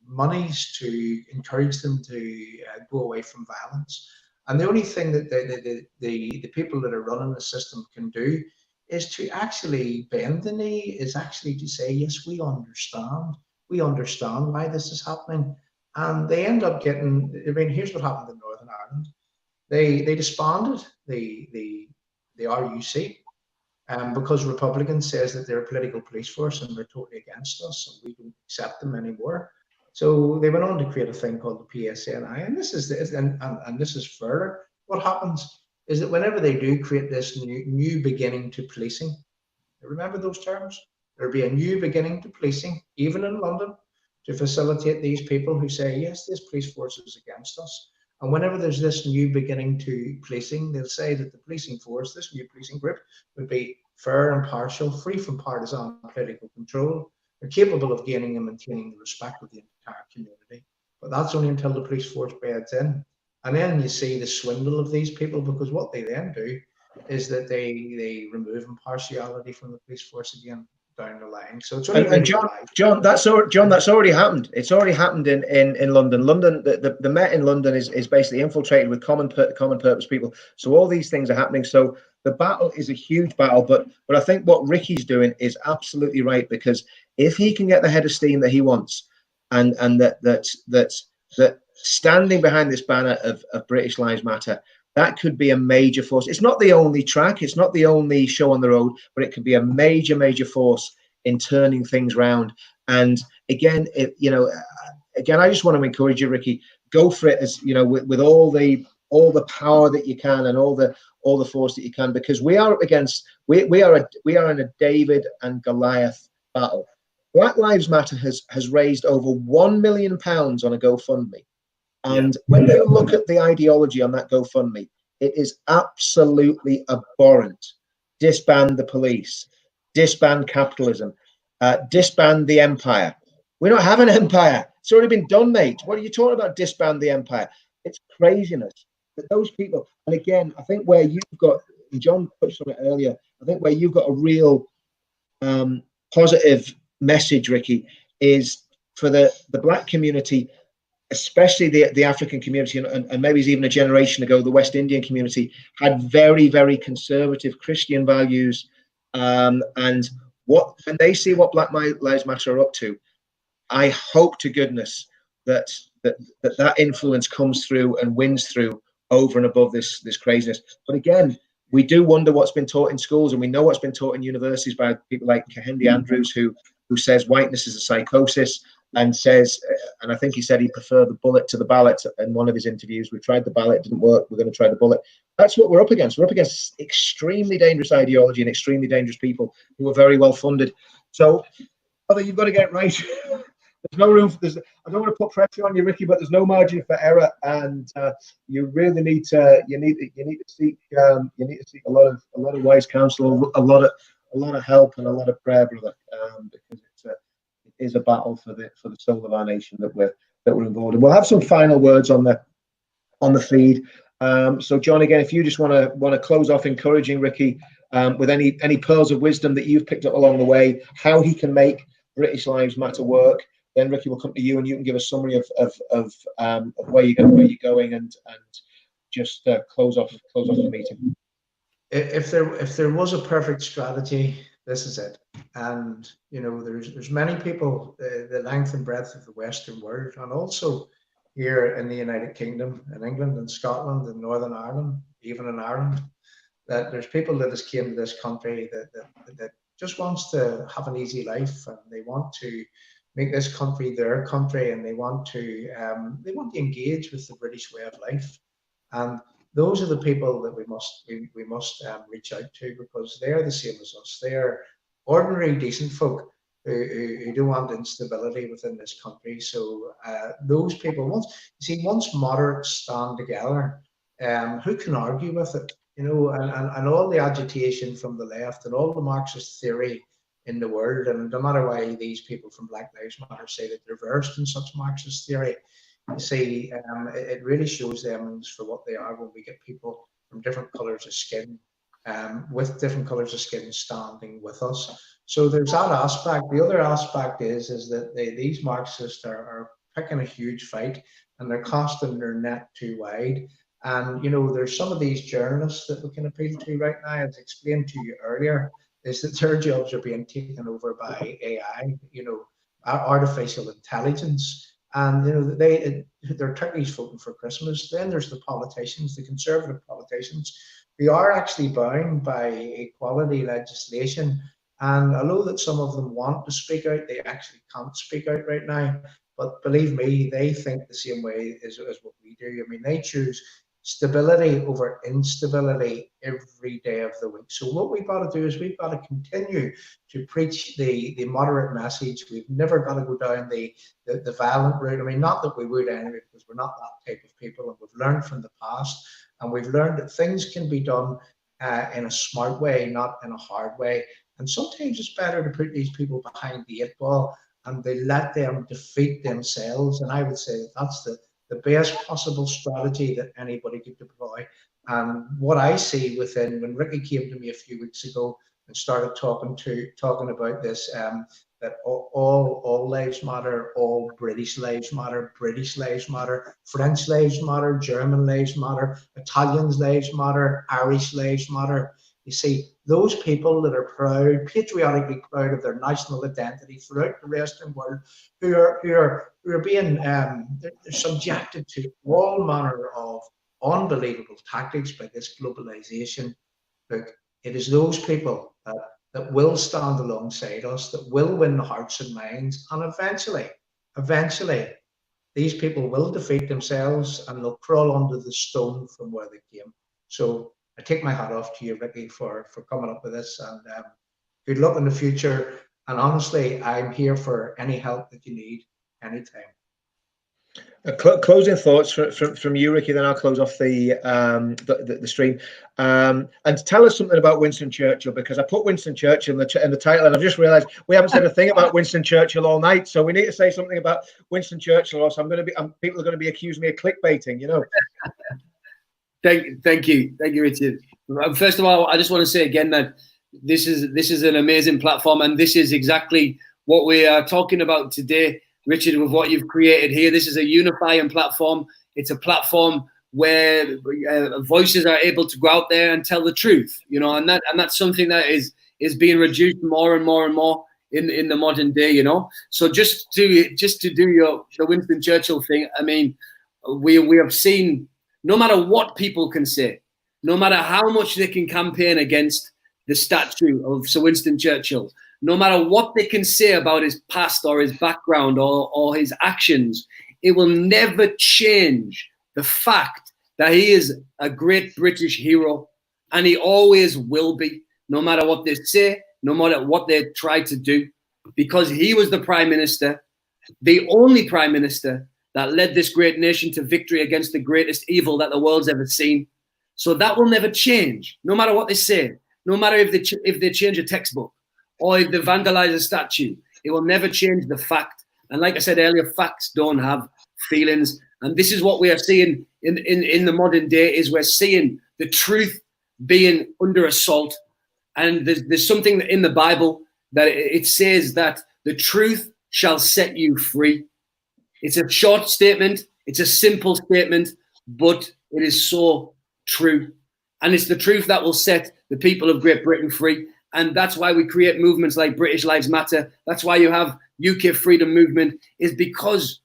monies to encourage them to go away from violence. And the only thing that the people that are running the system can do is to actually bend the knee, is actually to say, yes, we understand why this is happening. And they end up getting, I mean, here's what happened in Northern Ireland. They disbanded the RUC because Republicans says that they're a political police force and they're totally against us and we don't accept them anymore. So they went on to create a thing called the PSNI, and this is further. What happens is that whenever they do create this new beginning to policing, remember those terms? There'll be a new beginning to policing, even in London, to facilitate these people who say, yes, this police force is against us. And whenever there's this new beginning to policing, they'll say that the policing force, this new policing group, would be fair and impartial, free from partisan political control. They're capable of gaining and maintaining the respect of the entire community. But that's only until the police force beds in. And then you see the swindle of these people, because what they then do is that they remove impartiality from the police force again down the line. So it's only John, that's already happened. It's already happened in London. London, the Met in London is basically infiltrated with common purpose people. So all these things are happening. So the battle is a huge battle, but I think what Rikki's doing is absolutely right, because if he can get the head of steam that he wants, and that standing behind this banner of British Lives Matter, that could be a major force. It's not the only track, it's not the only show on the road, but it could be a major force in turning things round. And again, I just want to encourage you, Rikki, go for it, as with all the power that you can and all the force that you can, because we are in a David and Goliath battle. Black Lives Matter has raised over £1 million on a GoFundMe. And when you look at the ideology on that GoFundMe, it is absolutely abhorrent. Disband the police, disband capitalism, disband the empire. We don't have an empire. It's already been done, mate. What are you talking about, disband the empire? It's craziness. But those people, and again, I think where you've got, John touched on it earlier, I think where you've got a real positive message, Rikki, is for the black community, especially the African community, and maybe even a generation ago, the West Indian community had very conservative Christian values, and when they see what Black Lives Matter are up to, I hope to goodness that influence comes through and wins through over and above this craziness. But again, we do wonder what's been taught in schools, and we know what's been taught in universities by people like Kehinde Andrews, who says whiteness is a psychosis, and says, and I think he said he preferred the bullet to the ballot in one of his interviews. We tried the ballot, it didn't work, we're going to try the bullet. That's what we're up against. We're up against extremely dangerous ideology and extremely dangerous people who are very well funded. So, brother, you've got to get it right. There's no room for this. I don't want to put pressure on you, Rikki, but there's no margin for error, and you really need to seek a lot of wise counsel, a lot of help, and a lot of prayer, brother, because it is a battle for the soul of our nation that we're involved in. We'll have some final words on the feed. So, John, again, if you just want to close off, encouraging Rikki with any pearls of wisdom that you've picked up along the way, how he can make British Lives Matter work. Then Rikki will come to you, and you can give a summary of where you're going, and just close off the meeting. If there was a perfect strategy, this is it. And there's many people, the length and breadth of the Western world, and also here in the United Kingdom, in England and Scotland and Northern Ireland, even in Ireland, that there's people that has came to this country that just wants to have an easy life, and they want to make this country their country, and they want to engage with the British way of life. And those are the people that we must reach out to, because they're the same as us. They are ordinary, decent folk who don't want instability within this country. So those people, once moderates stand together, who can argue with it? And all the agitation from the left and all the Marxist theory in the world. And no matter why these people from Black Lives Matter say that they're versed in such Marxist theory, you see, it really shows them for what they are when we get people from different colours of skin, with different colours of skin standing with us. So there's that aspect. The other aspect is that these Marxists are picking a huge fight, and they're casting their net too wide. And, you know, there's some of these journalists that we can appeal to right now, as explained to you earlier, is that their jobs are being taken over by AI, you know, artificial intelligence. And, you know, they're turkeys voting for Christmas. Then there's the politicians, the conservative politicians, who are actually bound by equality legislation. And although that some of them want to speak out, they actually can't speak out right now. But believe me, they think the same way as what we do. I mean, they choose stability over instability every day of the week. So what we've got to do is we've got to continue to preach the moderate message. We've never got to go down the violent route. I mean, not that we would anyway, because we're not that type of people, and we've learned from the past, and we've learned that things can be done in a smart way, not in a hard way. And sometimes it's better to put these people behind the 8 ball and they let them defeat themselves. And I would say that that's the best possible strategy that anybody could deploy. And what I see when Rikki came to me a few weeks ago and started talking about this, that all lives matter, all British lives matter, British lives matter, French lives matter, German lives matter, Italians lives matter, Irish lives matter. You see, those people that are proud, patriotically proud of their national identity throughout the Western world, who are being they're subjected to all manner of unbelievable tactics by this globalization. Look, it is those people that will stand alongside us, that will win the hearts and minds, and eventually, these people will defeat themselves and they'll crawl under the stone from where they came. So I take my hat off to you, Rikki, for coming up with this, and good luck in the future. And honestly, I'm here for any help that you need, anytime. Closing thoughts from you, Rikki. Then I'll close off the stream. And tell us something about Winston Churchill, because I put Winston Churchill in the title, and I've just realised we haven't said a thing about Winston Churchill all night. So we need to say something about Winston Churchill, or else people are going to be accusing me of clickbaiting. You know. Thank you, Richard. First of all, I just want to say again that this is an amazing platform, and this is exactly what we are talking about today, Richard, with what you've created here. This is a unifying platform. It's a platform where voices are able to go out there and tell the truth, you know, and that's something that is being reduced more and more and more in the modern day, you know. So just to do the Winston Churchill thing, I mean, we have seen, no matter what people can say, no matter how much they can campaign against the statue of Sir Winston Churchill, no matter what they can say about his past or his background or his actions, it will never change the fact that he is a great British hero, and he always will be, no matter what they say, no matter what they try to do, because he was the Prime Minister, the only Prime Minister that led this great nation to victory against the greatest evil that the world's ever seen. So that will never change, no matter what they say, no matter if they change a textbook or if they vandalize a statue. It will never change the fact. And like I said earlier, facts don't have feelings. And this is what we are seeing in the modern day, is we're seeing the truth being under assault. And there's something in the Bible that it says that the truth shall set you free. It's a short statement. It's a simple statement, but it is so true. And it's the truth that will set the people of Great Britain free. And that's why we create movements like British Lives Matter. That's why you have UK Freedom Movement, is because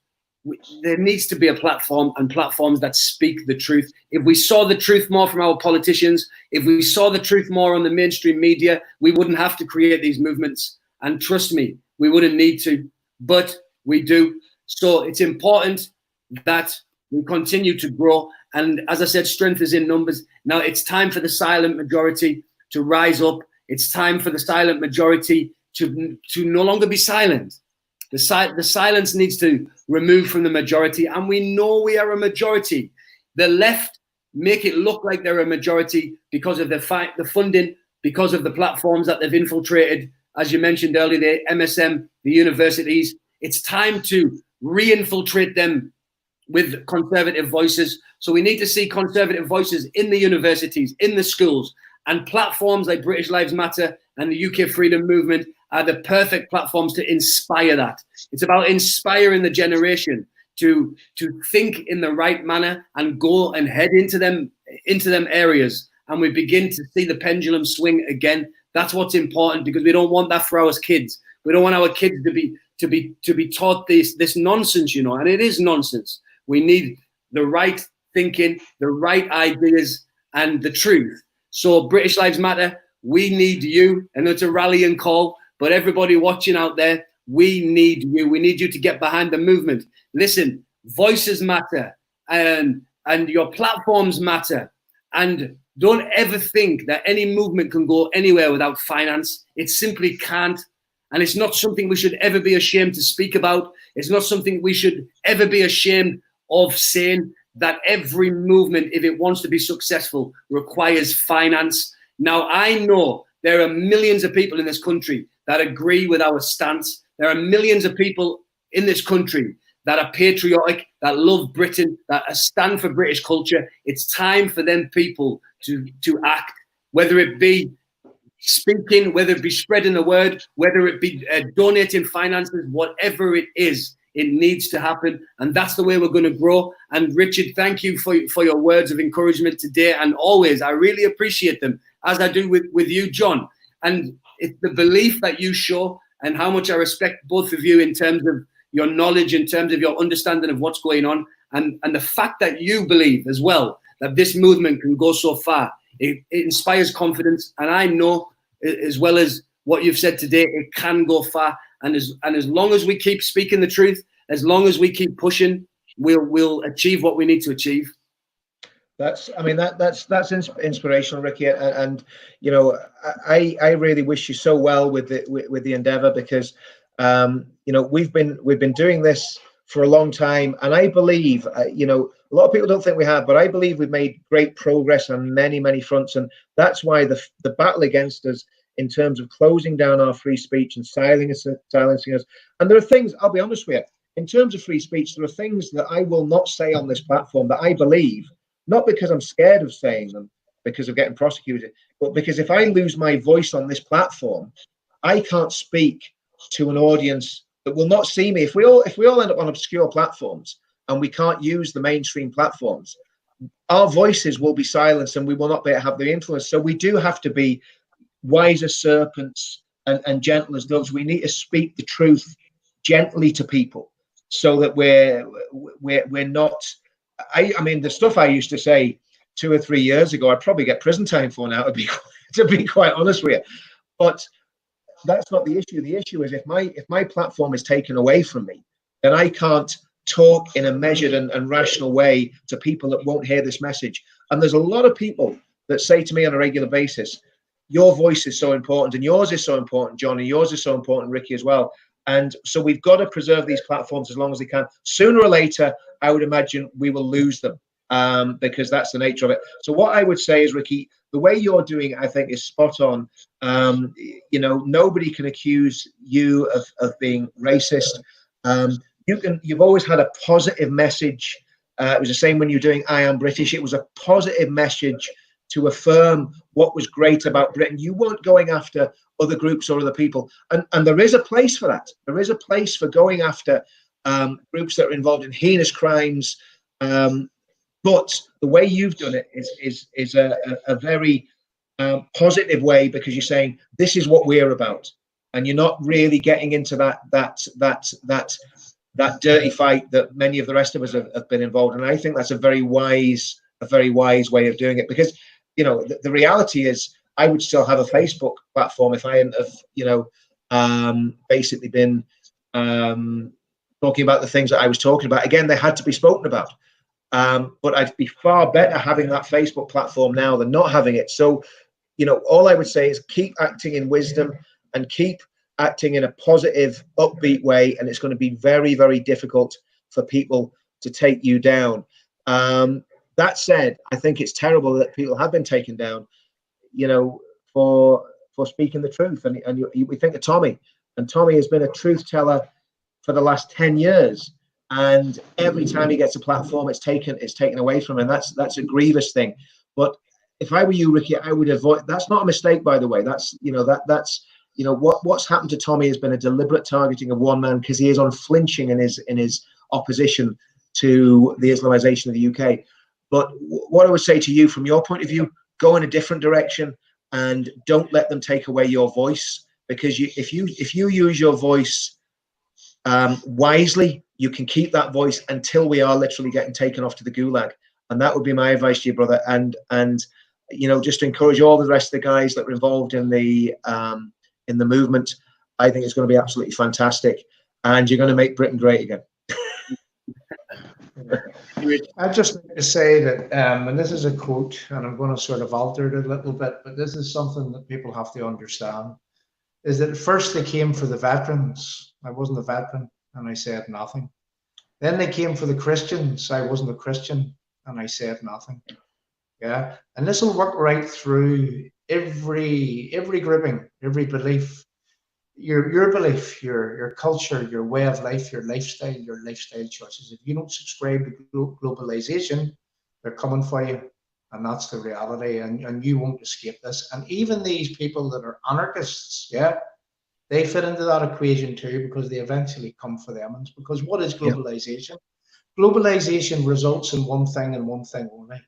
there needs to be a platform, and platforms that speak the truth. If we saw the truth more from our politicians, if we saw the truth more on the mainstream media, we wouldn't have to create these movements. And trust me, we wouldn't need to, but we do. So it's important that we continue to grow. And as I said, strength is in numbers. Now it's time for the silent majority to rise up. It's time for the silent majority to no longer be silent. The silence needs to remove from the majority. And we know we are a majority. The left make it look like they're a majority because of the funding, because of the platforms that they've infiltrated as you mentioned earlier, the MSM, the universities. It's time to re-infiltrate them with conservative voices. So we need to see conservative voices in the universities, in the schools, and platforms like British Lives Matter and the UK Freedom Movement are the perfect platforms to inspire that. It's about inspiring the generation to think in the right manner and go and head into them areas, and we begin to see the pendulum swing again. That's what's important, because we don't want that for our kids. We don't want our kids to be taught this nonsense, you know, and it is nonsense. We need the right thinking, the right ideas, and the truth. So British Lives Matter, we need you, and it's a rallying call, but everybody watching out there, we need you. We need you to get behind the movement. Listen, voices matter, and your platforms matter, and don't ever think that any movement can go anywhere without finance. It simply can't. And it's not something we should ever be ashamed to speak about. It's not something we should ever be ashamed of saying, that every movement, if it wants to be successful, requires finance. Now, I know there are millions of people in this country that agree with our stance. There are millions of people in this country that are patriotic, that love Britain, that stand for British culture. It's time for them people to act, whether it be speaking, whether it be spreading the word, whether it be donating finances, whatever it is, it needs to happen. And that's the way we're going to grow. And Richard, thank you for your words of encouragement today and always. I really appreciate them, as I do with you, John. And it's the belief that you show and how much I respect both of you in terms of your knowledge, in terms of your understanding of what's going on, and the fact that you believe as well that this movement can go so far. It inspires confidence, and I know, as well as what you've said today, it can go far. And as long as we keep speaking the truth, as long as we keep pushing, we'll achieve what we need to achieve. That's inspirational, Rikki, and you know, I really wish you so well with the endeavor, because you know, we've been doing this for a long time, and I believe you know, a lot of people don't think we have, but I believe we've made great progress on many fronts, and that's why the battle against us in terms of closing down our free speech and silencing us. And there are things, I'll be honest with you, in terms of free speech, there are things that I will not say on this platform that I believe, not because I'm scared of saying them, because of getting prosecuted, but because if I lose my voice on this platform, I can't speak to an audience that will not see me. If we all end up on obscure platforms and we can't use the mainstream platforms, our voices will be silenced and we will not be able to have the influence. So we do have to be wise as serpents and gentle as doves. We need to speak the truth gently to people, so that we're not. I mean, the stuff I used to say 2 or 3 years ago, I'd probably get prison time for now, to be quite honest with you. But that's not the issue. The issue is if my platform is taken away from me, then I can't talk in a measured and rational way to people that won't hear this message. And there's a lot of people that say to me on a regular basis, your voice is so important, and yours is so important, John, and yours is so important, Rikki, as well. And so we've got to preserve these platforms as long as we can. Sooner or later, I would imagine we will lose them, because that's the nature of it. So what I would say is, Rikki, the way you're doing it, I think, is spot on. You know, nobody can accuse you of being racist. You've always had a positive message. It was the same when you're doing I Am British. It was a positive message to affirm what was great about Britain. You weren't going after other groups or other people. And there is a place for that. There is a place for going after groups that are involved in heinous crimes. But the way you've done it is a very positive way, because you're saying this is what we're about, and you're not really getting into that dirty fight that many of the rest of us have been involved in. And I think that's a very wise way of doing it, because you know the reality is I would still have a Facebook platform if I hadn't have, you know, basically been talking about the things that I was talking about. Again, they had to be spoken about. But I'd be far better having that Facebook platform now than not having it. So, you know, all I would say is keep acting in wisdom and keep acting in a positive, upbeat way. And it's going to be very, very difficult for people to take you down. That said, I think it's terrible that people have been taken down. You know, for speaking the truth. And we think of Tommy, and Tommy has been a truth teller for the last 10 years. And every time he gets a platform, it's taken away from him. That's a grievous thing. But if I were you, Rikki, I would avoid. That's not a mistake, by the way. That's what's happened to Tommy has been a deliberate targeting of one man, because he is unflinching in his opposition to the Islamization of the UK. But what I would say to you, from your point of view, go in a different direction and don't let them take away your voice, because if you use your voice wisely, you can keep that voice until we are literally getting taken off to the Gulag. And that would be my advice to you, brother. And just to encourage all the rest of the guys that were involved in the movement. I think it's going to be absolutely fantastic, and you're going to make Britain great again. I'd just like to say that, and this is a quote, and I'm going to sort of alter it a little bit, but this is something that people have to understand, is that at first they came for the veterans. I wasn't a veteran, and I said nothing. Then they came for the Christians. I wasn't a Christian, and I said nothing. Yeah, and this will work right through every grouping, every belief. Your belief, your culture, your way of life, your lifestyle choices. If you don't subscribe to globalization, they're coming for you, and that's the reality. And you won't escape this. And even these people that are anarchists, yeah, they fit into that equation too, because they eventually come for them. And because what is globalization? Yep. Globalization results in one thing and one thing only,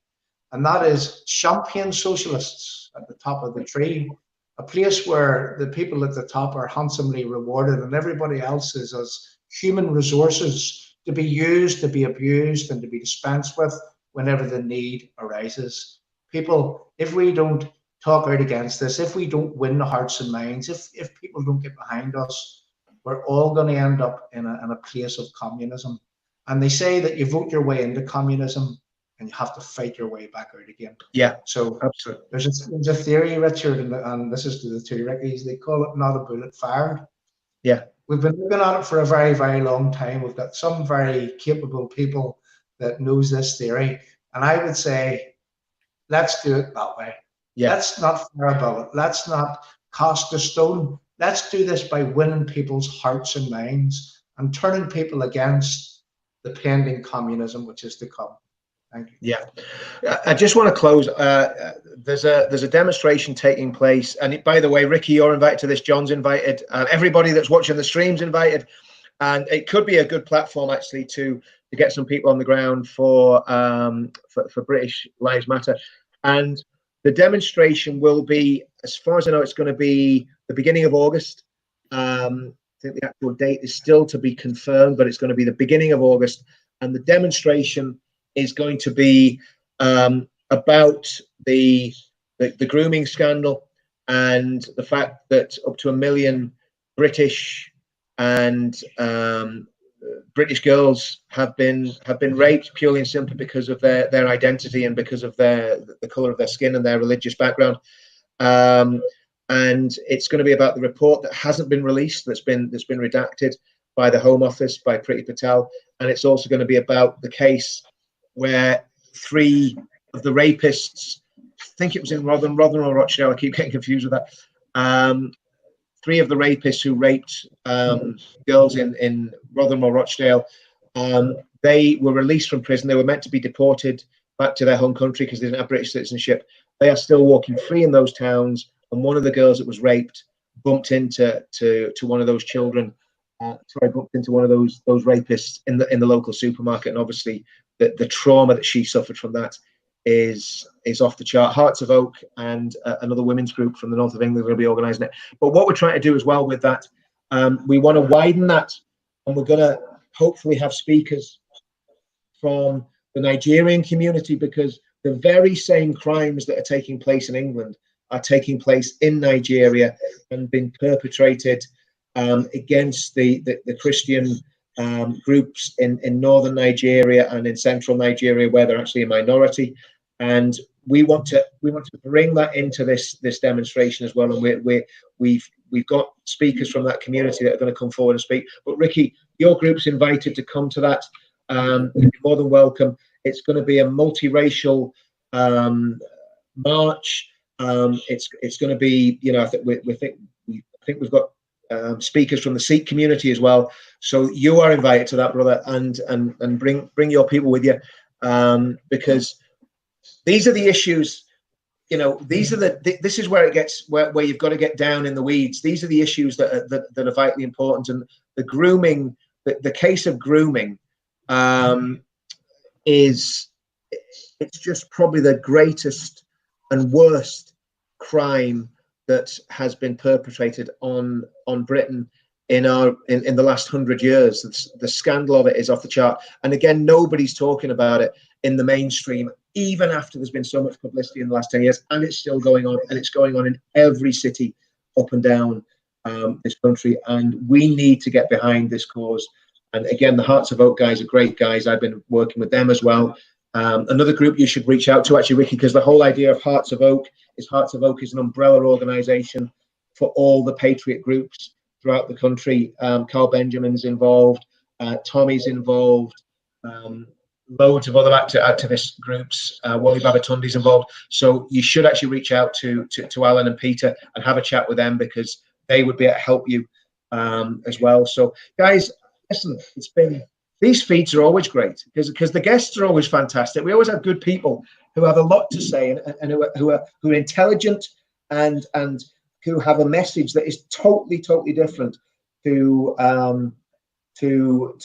and that is champion socialists at the top of the tree. A place where the people at the top are handsomely rewarded and everybody else is as human resources to be used, to be abused, and to be dispensed with whenever the need arises. People, if we don't talk out against this, if we don't win the hearts and minds, if people don't get behind us, we're all going to end up in a place of communism. And they say that you vote your way into communism, and you have to fight your way back out again. Yeah, so absolutely. There's a theory, Richard, and this is to the two Rickies. They call it not a bullet fired. Yeah, we've been looking at it for a very, very long time. We've got some very capable people that knows this theory, and I would say, let's do it that way. Yeah. Let's not fire a bullet. Let's not cast a stone. Let's do this by winning people's hearts and minds and turning people against the pending communism which is to come. Thank you. Yeah, I just want to close. There's a demonstration taking place, and by the way, Rikki, you're invited to this. John's invited. Everybody that's watching the stream's invited, and it could be a good platform actually to get some people on the ground for British Lives Matter. And the demonstration will be, as far as I know, it's going to be the beginning of August. I think the actual date is still to be confirmed, but it's going to be the beginning of August, and the demonstration is going to be about the grooming scandal and the fact that up to 1 million British and British girls have been raped purely and simply because of their identity and because of the color of their skin and their religious background. And it's going to be about the report that hasn't been released, that's been redacted by the Home Office, by Priti Patel, and it's also going to be about the case where 3 of the rapists, I think it was in Rotherham or Rochdale, I keep getting confused with that. 3 of the rapists who raped girls in Rotherham or Rochdale, they were released from prison. They were meant to be deported back to their home country because they didn't have British citizenship. They are still walking free in those towns, and one of the girls that was raped bumped into one of those children. Bumped into one of those rapists in the local supermarket, and obviously the trauma that she suffered from that is off the chart. Hearts of Oak and another women's group from the north of England will be organising it. But what we're trying to do as well with that, we want to widen that, and we're going to hopefully have speakers from the Nigerian community, because the very same crimes that are taking place in England are taking place in Nigeria and been perpetrated against the Christian groups in northern Nigeria and in central Nigeria, where they're actually a minority. And we want to bring that into this demonstration as well. And we've got speakers from that community that are going to come forward and speak. But Rikki, your group's invited to come to that. You're more than welcome. It's going to be a multiracial march. It's going to be, you know, I think we've got speakers from the Sikh community as well. So you are invited to that, brother, and bring your people with you, because these are the issues. You know, these are this is where it gets where you've got to get down in the weeds. These are the issues that are vitally important, and the grooming, the case of grooming, it's just probably the greatest and worst crime that has been perpetrated on Britain in the last 100 years. The scandal of it is off the chart, and again, nobody's talking about it in the mainstream, even after there's been so much publicity in the last 10 years, and it's still going on, and it's going on in every city up and down this country, and we need to get behind this cause. And again, the Hearts of Oak guys are great guys. I've been working with them as well. Another group you should reach out to, actually, Rikki, because the whole idea of Hearts of Oak is an umbrella organization for all the patriot groups throughout the country. Carl Benjamin's involved, Tommy's involved, loads of other activist groups. Wally Babatundi's involved. So you should actually reach out to Alan and Peter and have a chat with them, because they would be able to help you as well. So guys, listen, these feeds are always great because the guests are always fantastic. We always have good people who have a lot to say and who are intelligent and who have a message that is totally different to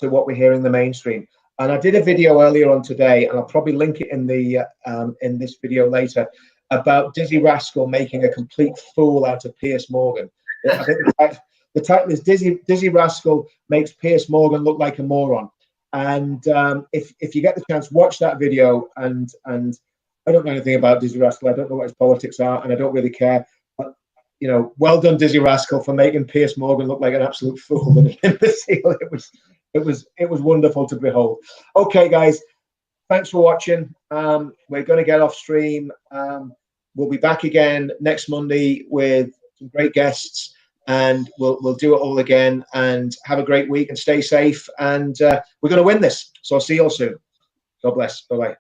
what we hear in the mainstream. And I did a video earlier on today, and I'll probably link it in this video later, about Dizzy Rascal making a complete fool out of Piers Morgan. I think the title is Dizzy Rascal makes Piers Morgan look like a moron. And if you get the chance, watch that video. And I don't know anything about Dizzy Rascal. I don't know what his politics are, and I don't really care. But you know, well done, Dizzy Rascal, for making Piers Morgan look like an absolute fool in the seal. It was wonderful to behold. Okay, guys, thanks for watching. We're going to get off stream. We'll be back again next Monday with some great guests, and we'll do it all again. And have a great week and stay safe. And we're going to win this. So I'll see you all soon. God bless. Bye-bye.